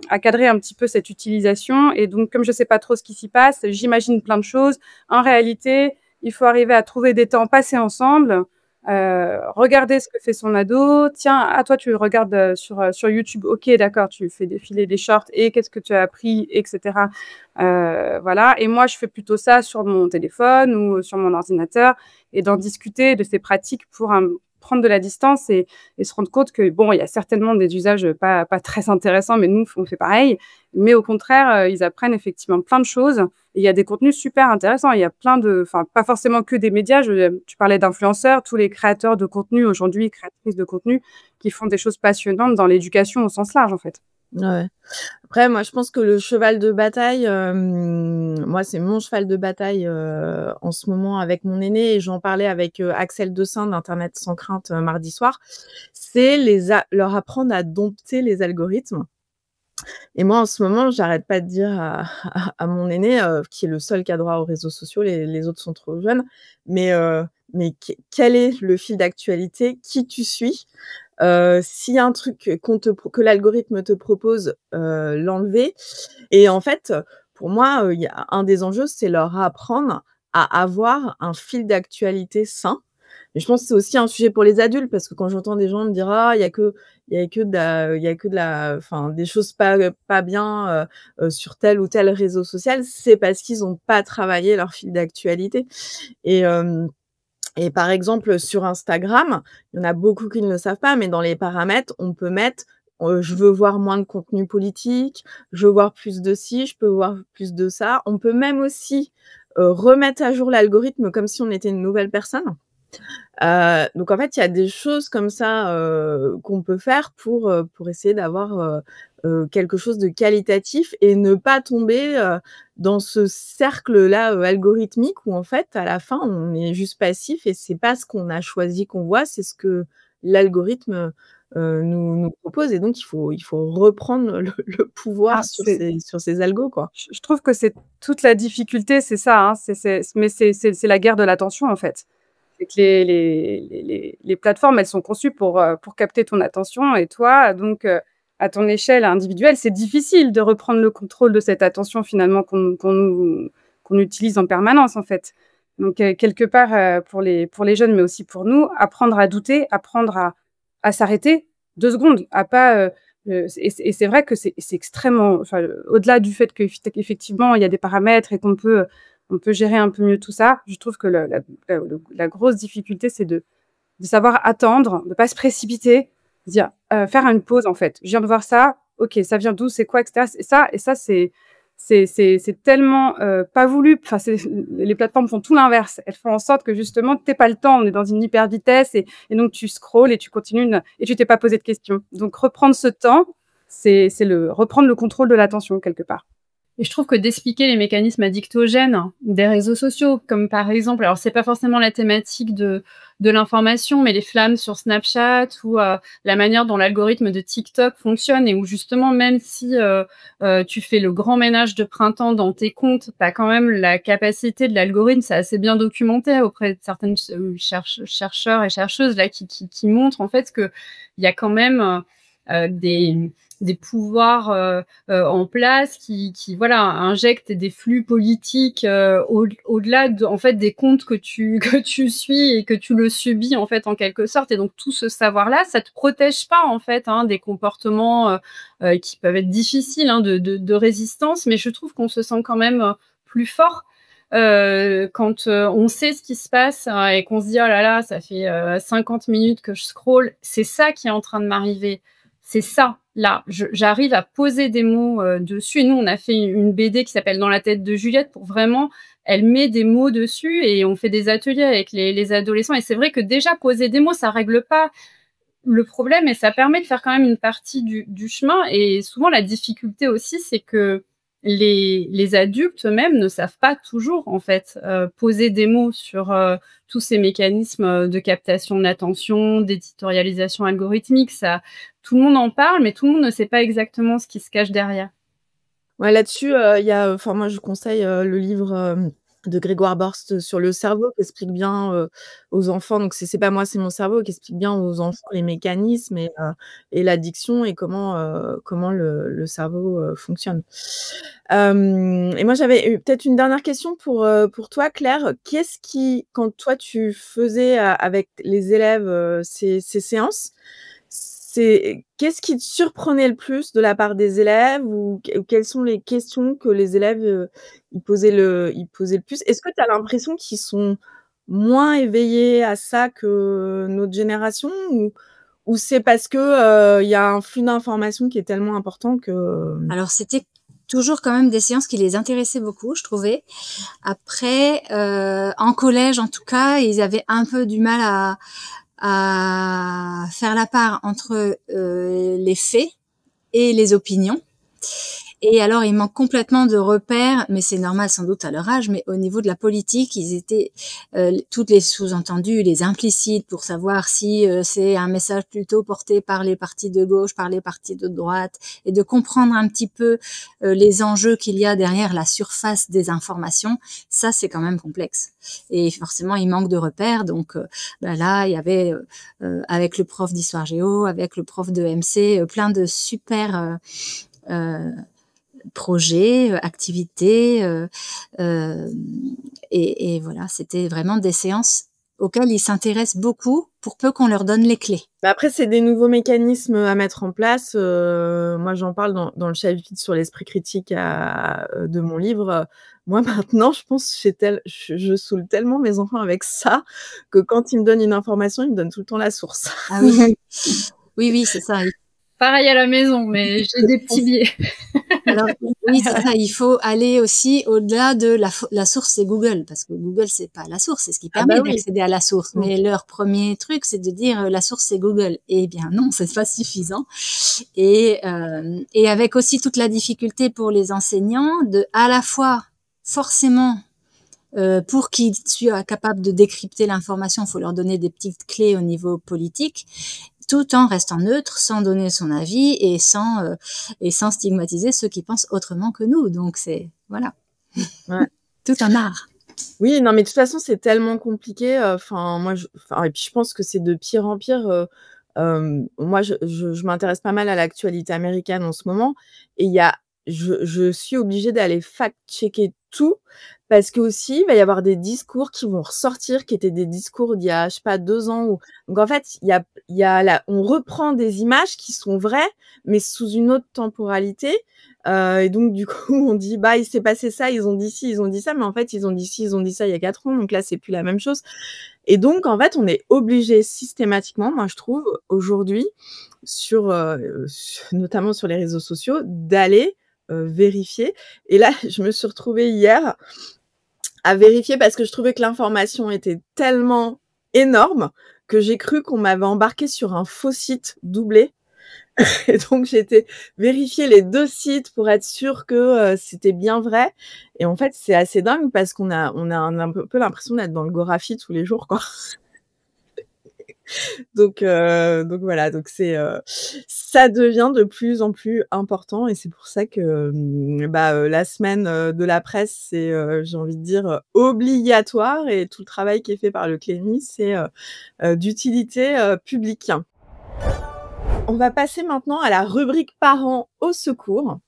à cadrer un petit peu cette utilisation et donc comme je sais pas trop ce qui s'y passe, j'imagine plein de choses. En réalité, il faut arriver à trouver des temps passés ensemble, regarder ce que fait son ado. Tiens, ah toi tu regardes, sur YouTube. OK, d'accord, tu fais défiler des shorts et qu'est-ce que tu as appris et cetera. Voilà et moi je fais plutôt ça sur mon téléphone ou sur mon ordinateur et d'en discuter de ces pratiques pour prendre de la distance et se rendre compte que bon, il y a certainement des usages pas très intéressants, mais nous, on fait pareil. Mais au contraire, ils apprennent effectivement plein de choses et il y a des contenus super intéressants. Il y a plein enfin, pas forcément que des médias. Tu parlais d'influenceurs, tous les créateurs de contenu aujourd'hui, créatrices de contenu, qui font des choses passionnantes dans l'éducation au sens large, en fait. Ouais. Après, moi, je pense que le cheval de bataille, moi, c'est mon cheval de bataille en ce moment avec mon aîné et j'en parlais avec Axel Dessin d'Internet sans crainte mardi soir. C'est leur apprendre à dompter les algorithmes. Et moi, en ce moment, j'arrête pas de dire à mon aîné, qui est le seul qui a droit aux réseaux sociaux, les autres sont trop jeunes, mais quel est le fil d'actualité? Qui tu suis? S'il y a un truc que l'algorithme te propose, l'enlever et en fait, pour moi, il y a un des enjeux, c'est leur apprendre à avoir un fil d'actualité sain. Mais je pense que c'est aussi un sujet pour les adultes parce que quand j'entends des gens me dire: «Ah, il y a que de la enfin, des choses pas bien, sur tel ou tel réseau social», c'est parce qu'ils ont pas travaillé leur fil d'actualité et et par exemple, sur Instagram, il y en a beaucoup qui ne le savent pas, mais dans les paramètres, on peut mettre, je veux voir moins de contenu politique, je veux voir plus de ci, je peux voir plus de ça. On peut même aussi, remettre à jour l'algorithme comme si on était une nouvelle personne. Donc en fait, il y a des choses comme ça, qu'on peut faire pour essayer d'avoir, quelque chose de qualitatif et ne pas tomber, dans ce cercle-là, algorithmique où en fait, à la fin, on est juste passif et c'est pas ce qu'on a choisi qu'on voit, c'est ce que l'algorithme, nous propose et donc il faut reprendre le pouvoir Ah, sur ces algos, quoi. je trouve que c'est toute la difficulté, c'est ça, hein, mais c'est la guerre de l'attention, en fait. C'est que les plateformes, elles sont conçues pour capter ton attention et toi, donc à ton échelle individuelle, c'est difficile de reprendre le contrôle de cette attention finalement qu'on utilise en permanence, en fait. Donc quelque part, pour les jeunes, mais aussi pour nous, apprendre à douter, apprendre à s'arrêter 2 secondes, à pas, et c'est vrai que c'est extrêmement enfin, au-delà du fait qu'effectivement, il y a des paramètres et on peut gérer un peu mieux tout ça. Je trouve que la grosse difficulté, c'est de savoir attendre, de pas se précipiter, de dire, faire une pause, en fait. Je viens de voir ça, OK, ça vient d'où? C'est quoi? Et cetera. Et ça, c'est tellement, pas voulu. Enfin, les plateformes font tout l'inverse. Elles font en sorte que justement, tu aies pas le temps. On est dans une hyper vitesse et donc tu scrolles et tu continues et tu t'es pas posé de questions. Donc reprendre ce temps, c'est reprendre le contrôle de l'attention quelque part. Et je trouve que d'expliquer les mécanismes addictogènes des réseaux sociaux, comme par exemple, alors c'est pas forcément la thématique de l'information, mais les flammes sur Snapchat ou la manière dont l'algorithme de TikTok fonctionne et où justement, même si tu fais le grand ménage de printemps dans tes comptes, tu as quand même la capacité de l'algorithme, c'est assez bien documenté auprès de certaines chercheurs et chercheuses là qui montrent en fait qu'il y a quand même des pouvoirs en place qui voilà injectent des flux politiques au-delà en fait des comptes que tu suis et que tu le subis en fait en quelque sorte et donc tout ce savoir-là ça te protège pas en fait des comportements qui peuvent être difficiles de résistance mais je trouve qu'on se sent quand même plus fort quand, on sait ce qui se passe, et qu'on se dit: «Oh là là, ça fait, 50 minutes que je scrolle, c'est ça qui est en train de m'arriver. C'est ça, là». J'arrive à poser des mots, dessus et nous, on a fait une BD qui s'appelle «Dans la tête de Juliette» pour vraiment elle met des mots dessus et on fait des ateliers avec les adolescents et c'est vrai que déjà poser des mots, ça règle pas le problème et ça permet de faire quand même une partie du chemin et souvent la difficulté aussi, c'est que les adultes eux-mêmes ne savent pas toujours en fait, poser des mots sur, tous ces mécanismes, de captation de l'attention, d'éditorialisation algorithmique. Ça tout le monde en parle, mais tout le monde ne sait pas exactement ce qui se cache derrière. Ouais, là-dessus, il y a, enfin moi je conseille, le livre, de Grégoire Borst sur le cerveau qui explique bien, aux enfants, donc c'est pas moi, c'est mon cerveau, qui explique bien aux enfants les mécanismes et l'addiction et comment le cerveau, fonctionne. Et moi j'avais peut-être une dernière question pour toi Claire. Qu'est-ce qui quand toi tu faisais avec les élèves, ces séances, qu'est-ce qui te surprenait le plus de la part des élèves ou quelles sont les questions que les élèves, ils posaient le plus? Est-ce que tu as l'impression qu'ils sont moins éveillés à ça que notre génération ou c'est parce que, il y a un flux d'informations qui est tellement important que, Alors c'était toujours quand même des séances qui les intéressaient beaucoup, je trouvais. Après, en collège en tout cas, ils avaient un peu du mal à faire la part entre les faits et les opinions. Et alors, il manque complètement de repères, mais c'est normal sans doute à leur âge, mais au niveau de la politique, ils étaient toutes les sous-entendus, les implicites pour savoir si c'est un message plutôt porté par les partis de gauche, par les partis de droite, et de comprendre un petit peu les enjeux qu'il y a derrière la surface des informations, ça c'est quand même complexe. Et forcément, il manque de repères, donc là, il y avait avec le prof d'histoire géo, avec le prof de MC, plein de super projets, activités, et voilà, c'était vraiment des séances auxquelles ils s'intéressent beaucoup pour peu qu'on leur donne les clés. Bah, après, c'est des nouveaux mécanismes à mettre en place. Moi, j'en parle dans le chapitre sur l'esprit critique de mon livre. Moi, maintenant, je pense je saoule tellement mes enfants avec ça que quand ils me donnent une information, ils me donnent tout le temps la source. Ah oui, oui, c'est ça. Pareil à la maison, mais j'ai des petits biais. Alors oui, c'est ça. Il faut aller aussi au-delà de la source, c'est Google, parce que Google c'est pas la source, c'est ce qui permet oui. d'accéder à la source. Mais leur premier truc, c'est de dire la source c'est Google. Eh bien non, c'est pas suffisant. Et avec aussi toute la difficulté pour les enseignants de à la fois forcément pour qu'ils soient capables de décrypter l'information, il faut leur donner des petites clés au niveau politique, tout en restant neutre, sans donner son avis et sans stigmatiser ceux qui pensent autrement que nous. Donc c'est voilà, Ouais. tout un art. Oui, non, mais de toute façon, c'est tellement compliqué. Et puis je pense que c'est de pire en pire. Moi, je m'intéresse pas mal à l'actualité américaine en ce moment, et je suis obligée d'aller fact-checker tout parce qu'aussi, il va y avoir des discours qui vont ressortir, qui étaient des discours d'il y a, je sais pas, 2 ans. Donc en fait, on reprend des images qui sont vraies, mais sous une autre temporalité. Et donc du coup, on dit: «Bah, il s'est passé ça, ils ont dit ci, ils ont dit ça», mais en fait, ils ont dit ci, ils ont dit ça il y a 4 ans, donc là, c'est plus la même chose. Et donc en fait, on est obligé systématiquement, moi je trouve, aujourd'hui, notamment sur les réseaux sociaux, d'aller, vérifier. Et là, je me suis retrouvée hier à vérifier parce que je trouvais que l'information était tellement énorme que j'ai cru qu'on m'avait embarquée sur un faux site doublé. Et donc j'ai été vérifier les 2 sites pour être sûre que, c'était bien vrai. Et en fait, c'est assez dingue parce qu'on a un peu l'impression d'être dans le Gorafi tous les jours, quoi. Donc voilà, donc ça devient de plus en plus important et c'est pour ça que, la semaine, de la presse, c'est, j'ai envie de dire, obligatoire, et tout le travail qui est fait par le Clémy, c'est, d'utilité, publique. On va passer maintenant à la rubrique parents au secours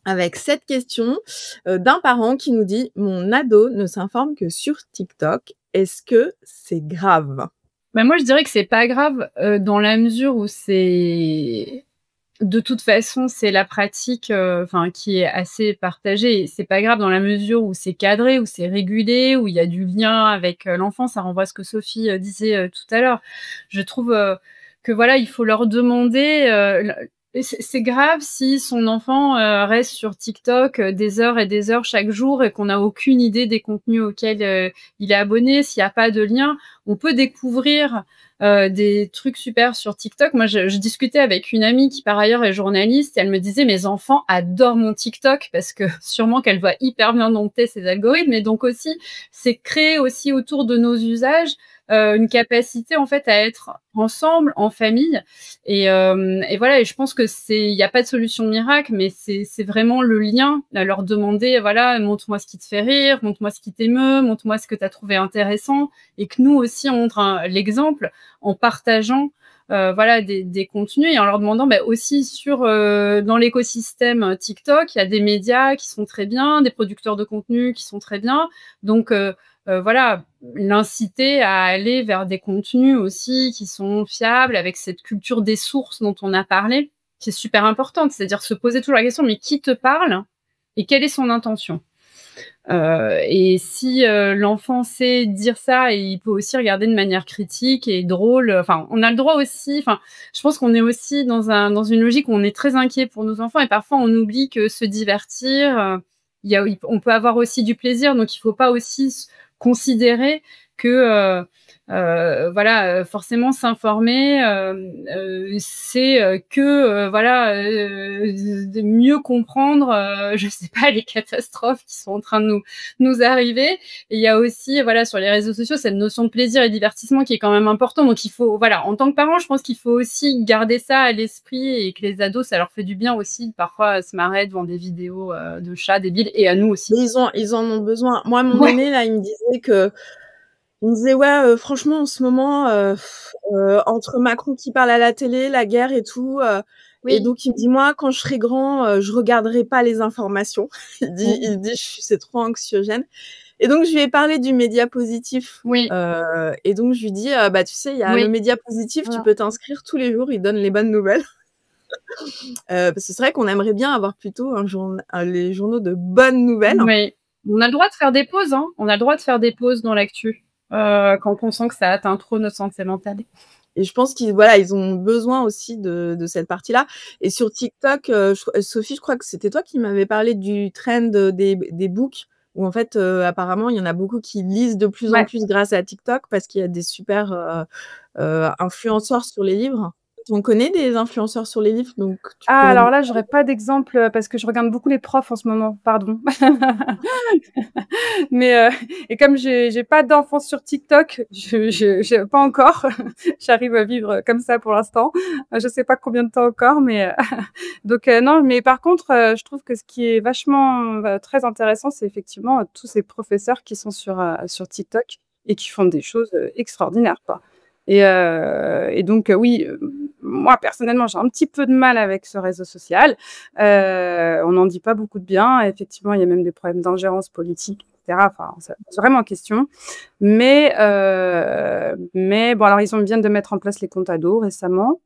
avec cette question, d'un parent qui nous dit: «Mon ado ne s'informe que sur TikTok. Est-ce que c'est grave?» Bah, moi, je dirais que c'est pas grave, dans la mesure où c'est De toute façon, c'est la pratique, enfin, qui est assez partagée et c'est pas grave dans la mesure où c'est cadré, où c'est régulé, où il y a du lien avec, l'enfant. Ça renvoie à ce que Sophie, disait, tout à l'heure. Je trouve, que voilà, il faut leur demander, l et c'est grave si son enfant, reste sur TikTok, des heures et des heures chaque jour et qu'on n'a aucune idée des contenus auxquels, il est abonné. S'il y a pas de lien, on peut découvrir des trucs super sur TikTok. Moi, je discutais avec une amie qui, par ailleurs, est journaliste et elle me disait: «Mes enfants adorent mon TikTok» parce que sûrement qu'elle va hyper bien dompter ses algorithmes et donc aussi, c'est créer aussi autour de nos usages, une capacité, en fait, à être ensemble, en famille et voilà et je pense que il y a pas de solution miracle, mais c'est vraiment le lien, à leur demander, voilà: «Montre-moi ce qui te fait rire, montre-moi ce qui t'émeut, montre-moi ce que tu as trouvé intéressant» et que nous aussi, on montre l'exemple en partageant voilà des contenus et en leur demandant aussi dans l'écosystème TikTok, il y a des médias qui sont très bien, des producteurs de contenu qui sont très bien. Donc voilà, l'inciter à aller vers des contenus aussi qui sont fiables, avec cette culture des sources dont on a parlé, qui est super importante. C'est-à-dire se poser toujours la question: «Mais qui te parle et quelle est son intention?» Et si, l'enfant sait dire ça et il peut aussi regarder de manière critique et drôle, enfin, on a le droit aussi enfin, je pense qu'on est aussi dans une logique où on est très inquiet pour nos enfants et parfois on oublie que se divertir, on peut avoir aussi du plaisir, donc il faut pas aussi considérer que, voilà, forcément s'informer, c'est, que, voilà, de mieux comprendre, je sais pas, les catastrophes qui sont en train de nous arriver et il y a aussi, voilà, sur les réseaux sociaux, cette notion de plaisir et divertissement qui est quand même important. Donc il faut voilà, en tant que parent, je pense qu'il faut aussi garder ça à l'esprit et que les ados, ça leur fait du bien aussi, parfois, se marrer devant des vidéos, de chats débiles et à nous aussi. Mais ils en ont besoin. Moi, mon Ouais. aîné là, il me disait: «Ouais, franchement en ce moment, entre Macron qui parle à la télé, la guerre et tout, et Oui. donc il me dit: «Moi, quand je serai grand, je regarderai pas les informations». Mmh. Il dit: C'est trop anxiogène» et donc je lui ai parlé du média positif, Oui, et donc je lui dis: «Bah, tu sais, il y a le oui, média positif, tu voilà. peux t'inscrire tous les jours, il donne les bonnes nouvelles». Parce que c'est vrai qu'on aimerait bien avoir plutôt les journaux de bonnes nouvelles. Oui. On a le droit de faire des pauses, hein. On a le droit de faire des pauses dans l'actu, quand on sent que ça atteint trop notre santé mentale. Et je pense ils ont besoin aussi de cette partie-là et sur TikTok, Sophie, je crois que c'était toi qui m'avais parlé du trend, des books où en fait, apparemment, il y en a beaucoup qui lisent de plus en Ouais. plus grâce à TikTok parce qu'il y a des super, influenceurs sur les livres. On connaît des influenceurs sur les livres, donc tu Ah pourrais nous alors là, j'aurais pas d'exemple, parce que je regarde beaucoup les profs en ce moment, pardon. Mais et comme j'ai pas d'enfants sur TikTok, je pas encore, j'arrive à vivre comme ça pour l'instant. Je sais pas combien de temps encore, mais donc non, mais par contre, je trouve que ce qui est vachement, très intéressant, c'est effectivement, tous ces professeurs qui sont sur TikTok et qui font des choses, extraordinaires, quoi. Et donc oui, moi personnellement, j'ai un petit peu de mal avec ce réseau social. On n'en dit pas beaucoup de bien. Effectivement, il y a même des problèmes d'ingérence politique et cetera. Enfin, ça pose vraiment question. Mais bon, alors ils viennent de mettre en place les comptes ados récemment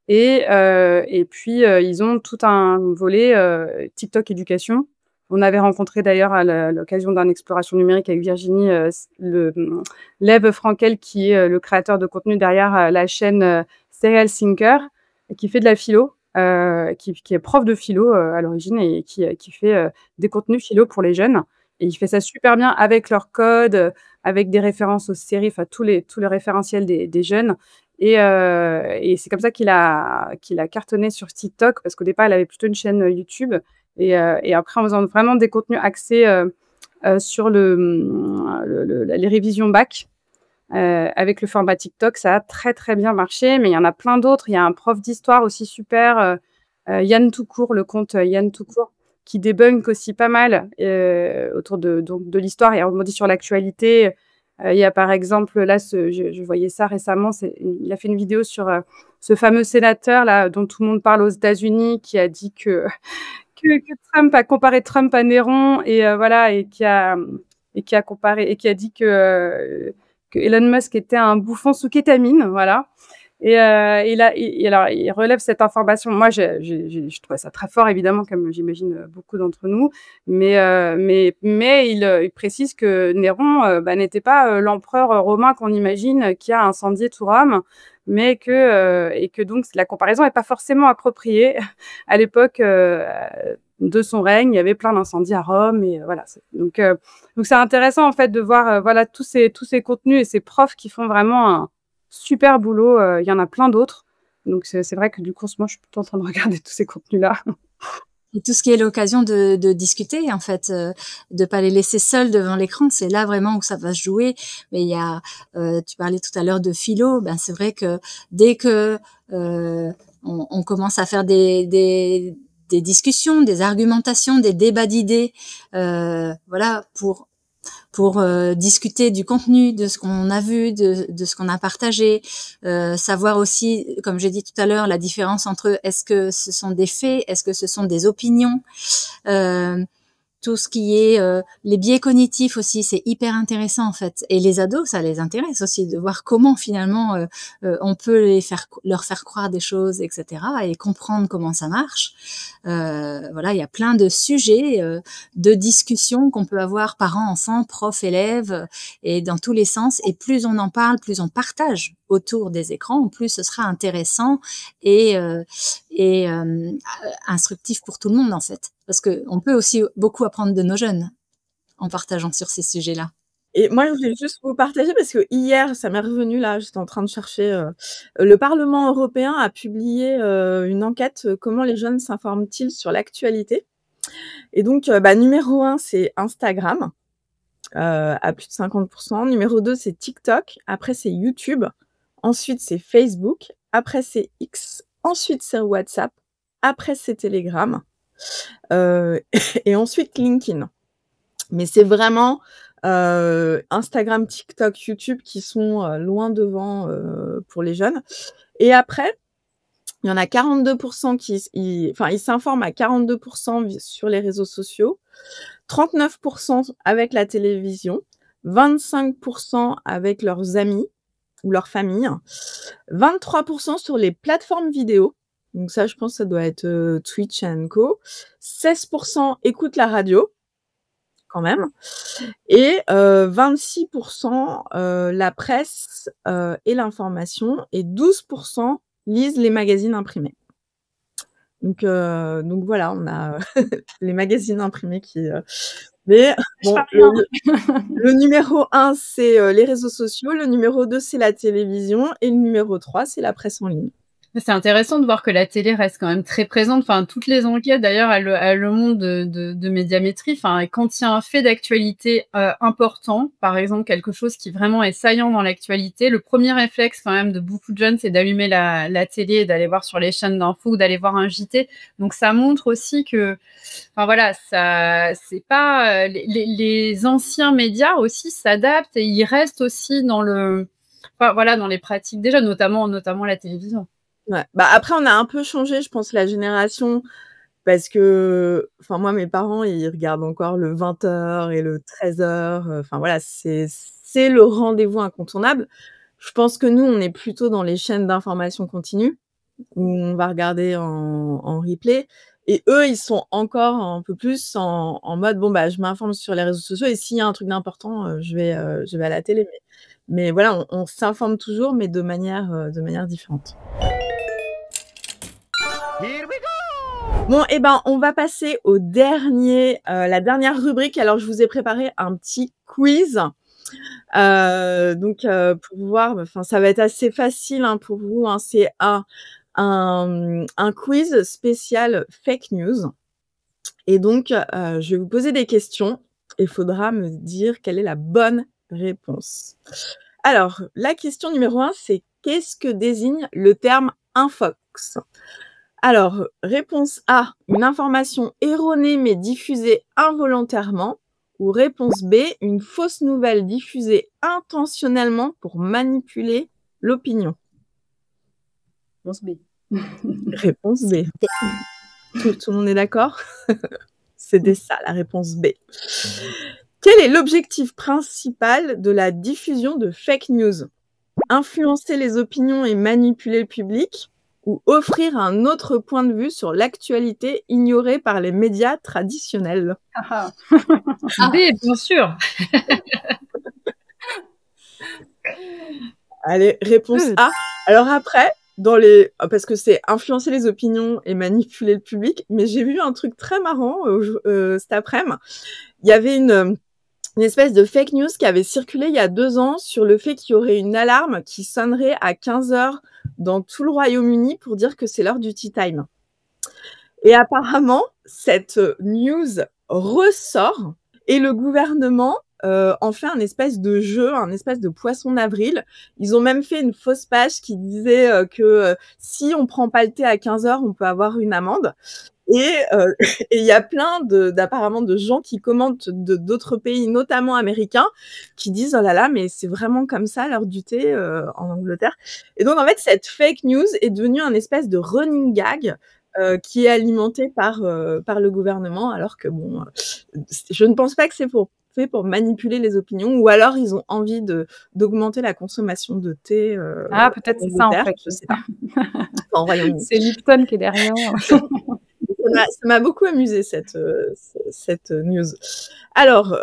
et puis, ils ont tout un volet, TikTok éducation. On avait rencontré d'ailleurs à l'occasion d'un exploration numérique avec Virginie, Lev Frankel qui est, le créateur de contenu derrière, la chaîne, Serial Thinker et qui fait de la philo, qui est prof de philo, à l'origine et qui fait, des contenus philo pour les jeunes et il fait ça super bien avec leurs codes, avec des références aux séries, enfin tous les référentiels des jeunes et c'est comme ça qu'il a cartonné sur TikTok parce qu'au départ, il avait plutôt une chaîne, YouTube et après en faisant vraiment des contenus axés, sur les révisions bac, avec le format TikTok, ça a très, très bien marché, mais il y en a plein d'autres. Il y a un prof d'histoire aussi super, Yann Toucourt, le compte, Yann Toucourt, qui débunk aussi pas mal, autour de l'histoire et rebondit sur l'actualité. Il y a par exemple, là, je voyais ça récemment, il a fait une vidéo sur, ce fameux sénateur là, dont tout le monde parle aux États-Unis, qui a dit que Trump a comparé Trump à Néron et voilà et qui a comparé et qui a dit que Elon Musk était un bouffon sous kétamine, voilà Alors, il relève cette information. Moi, je trouvais ça très fort, évidemment, comme j'imagine beaucoup d'entre nous. Mais il précise que Néron n'était pas l'empereur romain qu'on imagine qui a incendié tout Rome, et que donc la comparaison n'est pas forcément appropriée. À l'époque de son règne, il y avait plein d'incendies à Rome. Et voilà. Donc, c'est intéressant, en fait, de voir voilà, tous ces contenus et ces profs qui font vraiment un super boulot, il y en a plein d'autres. Donc c'est vrai que du coup, moi, je suis plutôt en train de regarder tous ces contenus-là. Et tout ce qui est l'occasion de discuter, en fait, de pas les laisser seuls devant l'écran, c'est là vraiment où ça va se jouer. Mais il y a, tu parlais tout à l'heure de philo, ben c'est vrai que dès que on commence à faire des discussions, des argumentations, des débats d'idées, voilà, pour discuter du contenu, de ce qu'on a vu, de ce qu'on a partagé, savoir aussi, comme j'ai dit tout à l'heure, la différence entre est-ce que ce sont des faits, est-ce que ce sont des opinions, tout ce qui est les biais cognitifs aussi, c'est hyper intéressant en fait. Et les ados, ça les intéresse aussi de voir comment finalement on peut leur faire croire des choses, etc. et comprendre comment ça marche. Voilà, il y a plein de sujets de discussion qu'on peut avoir parents, enfants, profs, élèves, et dans tous les sens. Et plus on en parle, plus on partage autour des écrans, plus ce sera intéressant et instructif pour tout le monde en fait. Parce que on peut aussi beaucoup apprendre de nos jeunes en partageant sur ces sujets-là. Et moi, je voulais juste vous partager parce que hier, ça m'est revenu là, j'étais en train de chercher. Le Parlement européen a publié une enquête, comment les jeunes s'informent-ils sur l'actualité. Et donc, numéro 1, c'est Instagram, à plus de 50%. Numéro 2, c'est TikTok. Après, c'est YouTube. Ensuite, c'est Facebook. Après, c'est X. Ensuite, c'est WhatsApp. Après, c'est Telegram. Et ensuite, LinkedIn. Mais c'est vraiment Instagram, TikTok, YouTube qui sont loin devant pour les jeunes. Et après, il y en a 42% ils s'informent à 42% sur les réseaux sociaux, 39% avec la télévision, 25% avec leurs amis ou leur famille, 23% sur les plateformes vidéo. Donc ça, je pense que ça doit être Twitch & Co. 16% écoutent la radio, quand même. Et 26% la presse et l'information. Et 12% lisent les magazines imprimés. Donc voilà, on a les magazines imprimés qui... Mais bon, le numéro 1, c'est les réseaux sociaux. Le numéro 2, c'est la télévision. Et le numéro 3, c'est la presse en ligne. C'est intéressant de voir que la télé reste quand même très présente. Enfin, toutes les enquêtes, d'ailleurs, elles le montrent de Médiamétrie. Enfin, quand il y a un fait d'actualité important, par exemple, quelque chose qui vraiment est saillant dans l'actualité, le premier réflexe quand même de beaucoup de jeunes, c'est d'allumer la télé et d'aller voir sur les chaînes d'infos ou d'aller voir un JT. Donc, ça montre aussi que, enfin voilà, ça, c'est pas les anciens médias aussi s'adaptent et ils restent aussi dans dans les pratiques déjà, notamment la télévision. Ouais. Après, on a un peu changé, je pense, la génération, parce que, enfin, moi, mes parents, ils regardent encore le 20h et le 13h. Enfin, voilà, c'est le rendez-vous incontournable. Je pense que nous, on est plutôt dans les chaînes d'information continue, où on va regarder en replay. Et eux, ils sont encore un peu plus en mode, bon, je m'informe sur les réseaux sociaux et s'il y a un truc d'important, je vais à la télé. Mais voilà, on s'informe toujours, mais de manière différente. Bon, on va passer au la dernière rubrique. Alors, je vous ai préparé un petit quiz. Pour voir, ça va être assez facile pour vous. C'est un quiz spécial fake news. Et donc, je vais vous poser des questions et il faudra me dire quelle est la bonne réponse. Alors, la question numéro 1, c'est qu'est-ce que désigne le terme infox ? Alors, réponse A, une information erronée mais diffusée involontairement. Ou réponse B, une fausse nouvelle diffusée intentionnellement pour manipuler l'opinion. Réponse B. Réponse B. Tout le monde est d'accord ? C'était ça, la réponse B. Quel est l'objectif principal de la diffusion de fake news ? influencer les opinions et manipuler le public, ou offrir un autre point de vue sur l'actualité ignorée par les médias traditionnels. B, bien sûr. Allez, réponse A. Alors après, parce que c'est influencer les opinions et manipuler le public, mais j'ai vu un truc très marrant cet après-midi. Il y avait une espèce de fake news qui avait circulé il y a 2 ans sur le fait qu'il y aurait une alarme qui sonnerait à 15h dans tout le Royaume-Uni pour dire que c'est l'heure du tea time. Et apparemment, cette news ressort et le gouvernement en fait un espèce de jeu, un espèce de poisson d'avril. Ils ont même fait une fausse page qui disait que si on prend pas le thé à 15h, on peut avoir une amende. Et il y a plein d'apparemment de gens qui commentent d'autres pays, notamment américains, qui disent « Oh là là, mais c'est vraiment comme ça l'heure du thé en Angleterre ». Et donc, en fait, cette fake news est devenue un espèce de running gag qui est alimenté par le gouvernement, alors que, bon, je ne pense pas que c'est fait pour manipuler les opinions, ou alors ils ont envie d'augmenter la consommation de thé peut-être c'est ça, en fait. je sais pas. En Royaume-Uni. C'est Lipton qui est derrière. Ça m'a beaucoup amusé cette news. Alors,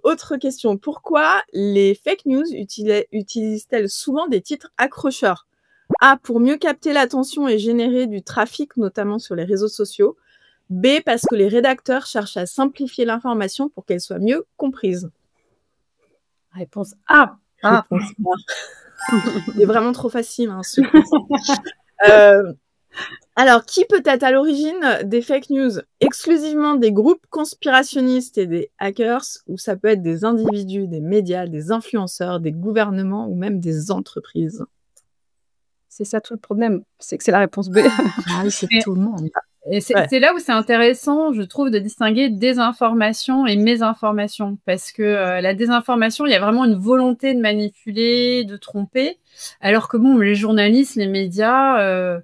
autre question. Pourquoi les fake news utilisent-elles souvent des titres accrocheurs? A, pour mieux capter l'attention et générer du trafic, notamment sur les réseaux sociaux. B, parce que les rédacteurs cherchent à simplifier l'information pour qu'elle soit mieux comprise. Réponse A. Réponse A. C'est vraiment trop facile, hein, ce Alors, qui peut être à l'origine des fake news? Exclusivement des groupes conspirationnistes et des hackers, ou ça peut être des individus, des médias, des influenceurs, des gouvernements ou même des entreprises? C'est ça tout le problème, c'est que c'est la réponse B. Ah oui, c'est tout le monde. Et c'est là où c'est intéressant, je trouve, de distinguer désinformation et mésinformation. Parce que la désinformation, il y a vraiment une volonté de manipuler, de tromper. Alors que bon, les journalistes, les médias,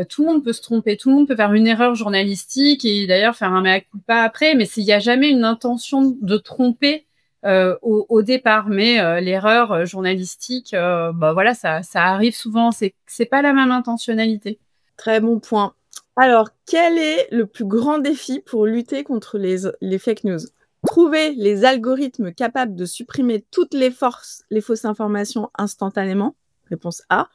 tout le monde peut se tromper. Tout le monde peut faire une erreur journalistique et d'ailleurs faire un mea culpa après. Mais il n'y a jamais une intention de tromper au départ. Mais l'erreur journalistique, voilà, ça arrive souvent. C'est pas la même intentionnalité. Très bon point. Alors, quel est le plus grand défi pour lutter contre les fake news? Trouver les algorithmes capables de supprimer toutes les fausses informations instantanément. Réponse A.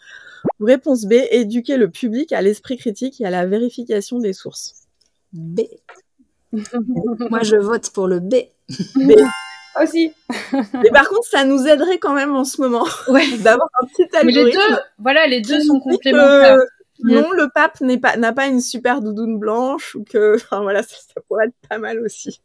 Ou réponse B, éduquer le public à l'esprit critique et à la vérification des sources. B. Moi, je vote pour le B. B. Aussi. Mais par contre, ça nous aiderait quand même en ce moment d'avoir un petit algorithme. Mais les deux sont complémentaires. Non, le pape n'a pas une super doudoune blanche, ou que, enfin voilà, ça pourrait être pas mal aussi.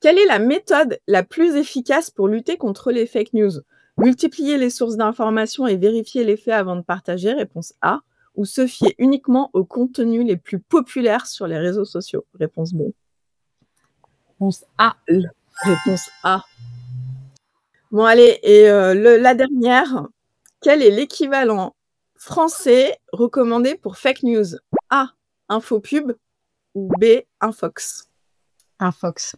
Quelle est la méthode la plus efficace pour lutter contre les fake news? Multiplier les sources d'informations et vérifier les faits avant de partager, réponse A, ou se fier uniquement aux contenus les plus populaires sur les réseaux sociaux, réponse B. Réponse A. Réponse A. Bon, allez, et la dernière, quel est l'équivalent français recommandé pour fake news? A, infopub, ou B, infox? Infox.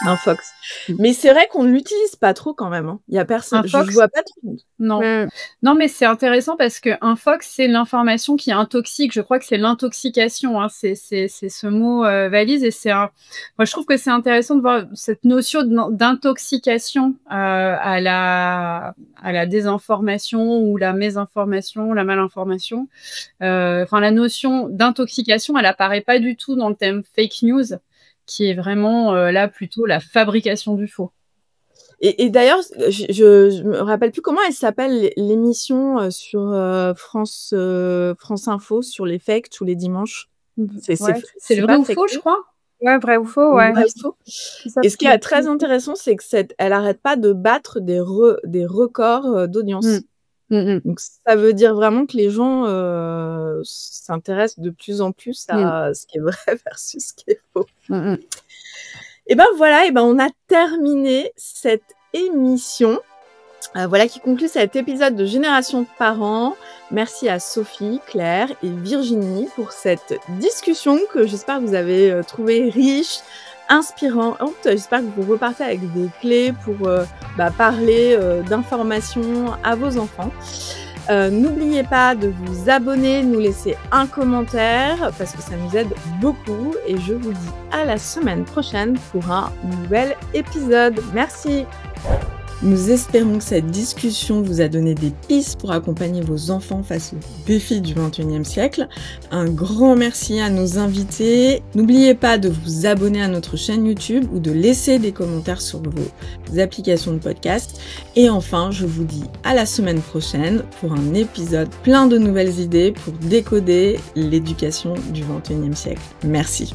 Infox. Mais c'est vrai qu'on ne l'utilise pas trop quand même. Hein. Il y a personne. Je vois pas trop. Non. Non, mais c'est intéressant parce que infox, c'est l'information qui intoxique. Je crois que c'est l'intoxication. Hein. C'est ce mot valise et moi, je trouve que c'est intéressant de voir cette notion d'intoxication à la désinformation ou la mésinformation, la malinformation. La notion d'intoxication, elle apparaît pas du tout dans le thème fake news, qui est vraiment là plutôt la fabrication du faux. Et d'ailleurs, je me rappelle plus comment elle s'appelle l'émission sur France Info sur les fakes tous les dimanches. C'est le vrai ou faux, je crois. Ouais, vrai ou faux, ouais. Vrai ou faux. Et ce qui est très intéressant, c'est que elle arrête pas de battre des records d'audience. Donc ça veut dire vraiment que les gens s'intéressent de plus en plus à ce qui est vrai versus ce qui est faux. Et ben voilà, on a terminé cette émission. Voilà qui conclut cet épisode de Génération Parents. Merci à Sophie, Claire et Virginie pour cette discussion que j'espère que vous avez trouvée riche, inspirante. J'espère que vous repartez avec des clés pour parler d'informations à vos enfants. N'oubliez pas de vous abonner, nous laisser un commentaire parce que ça nous aide beaucoup et je vous dis à la semaine prochaine pour un nouvel épisode. Merci. Nous espérons que cette discussion vous a donné des pistes pour accompagner vos enfants face aux défis du XXIe siècle. Un grand merci à nos invités. N'oubliez pas de vous abonner à notre chaîne YouTube ou de laisser des commentaires sur vos applications de podcast. Et enfin, je vous dis à la semaine prochaine pour un épisode plein de nouvelles idées pour décoder l'éducation du XXIe siècle. Merci.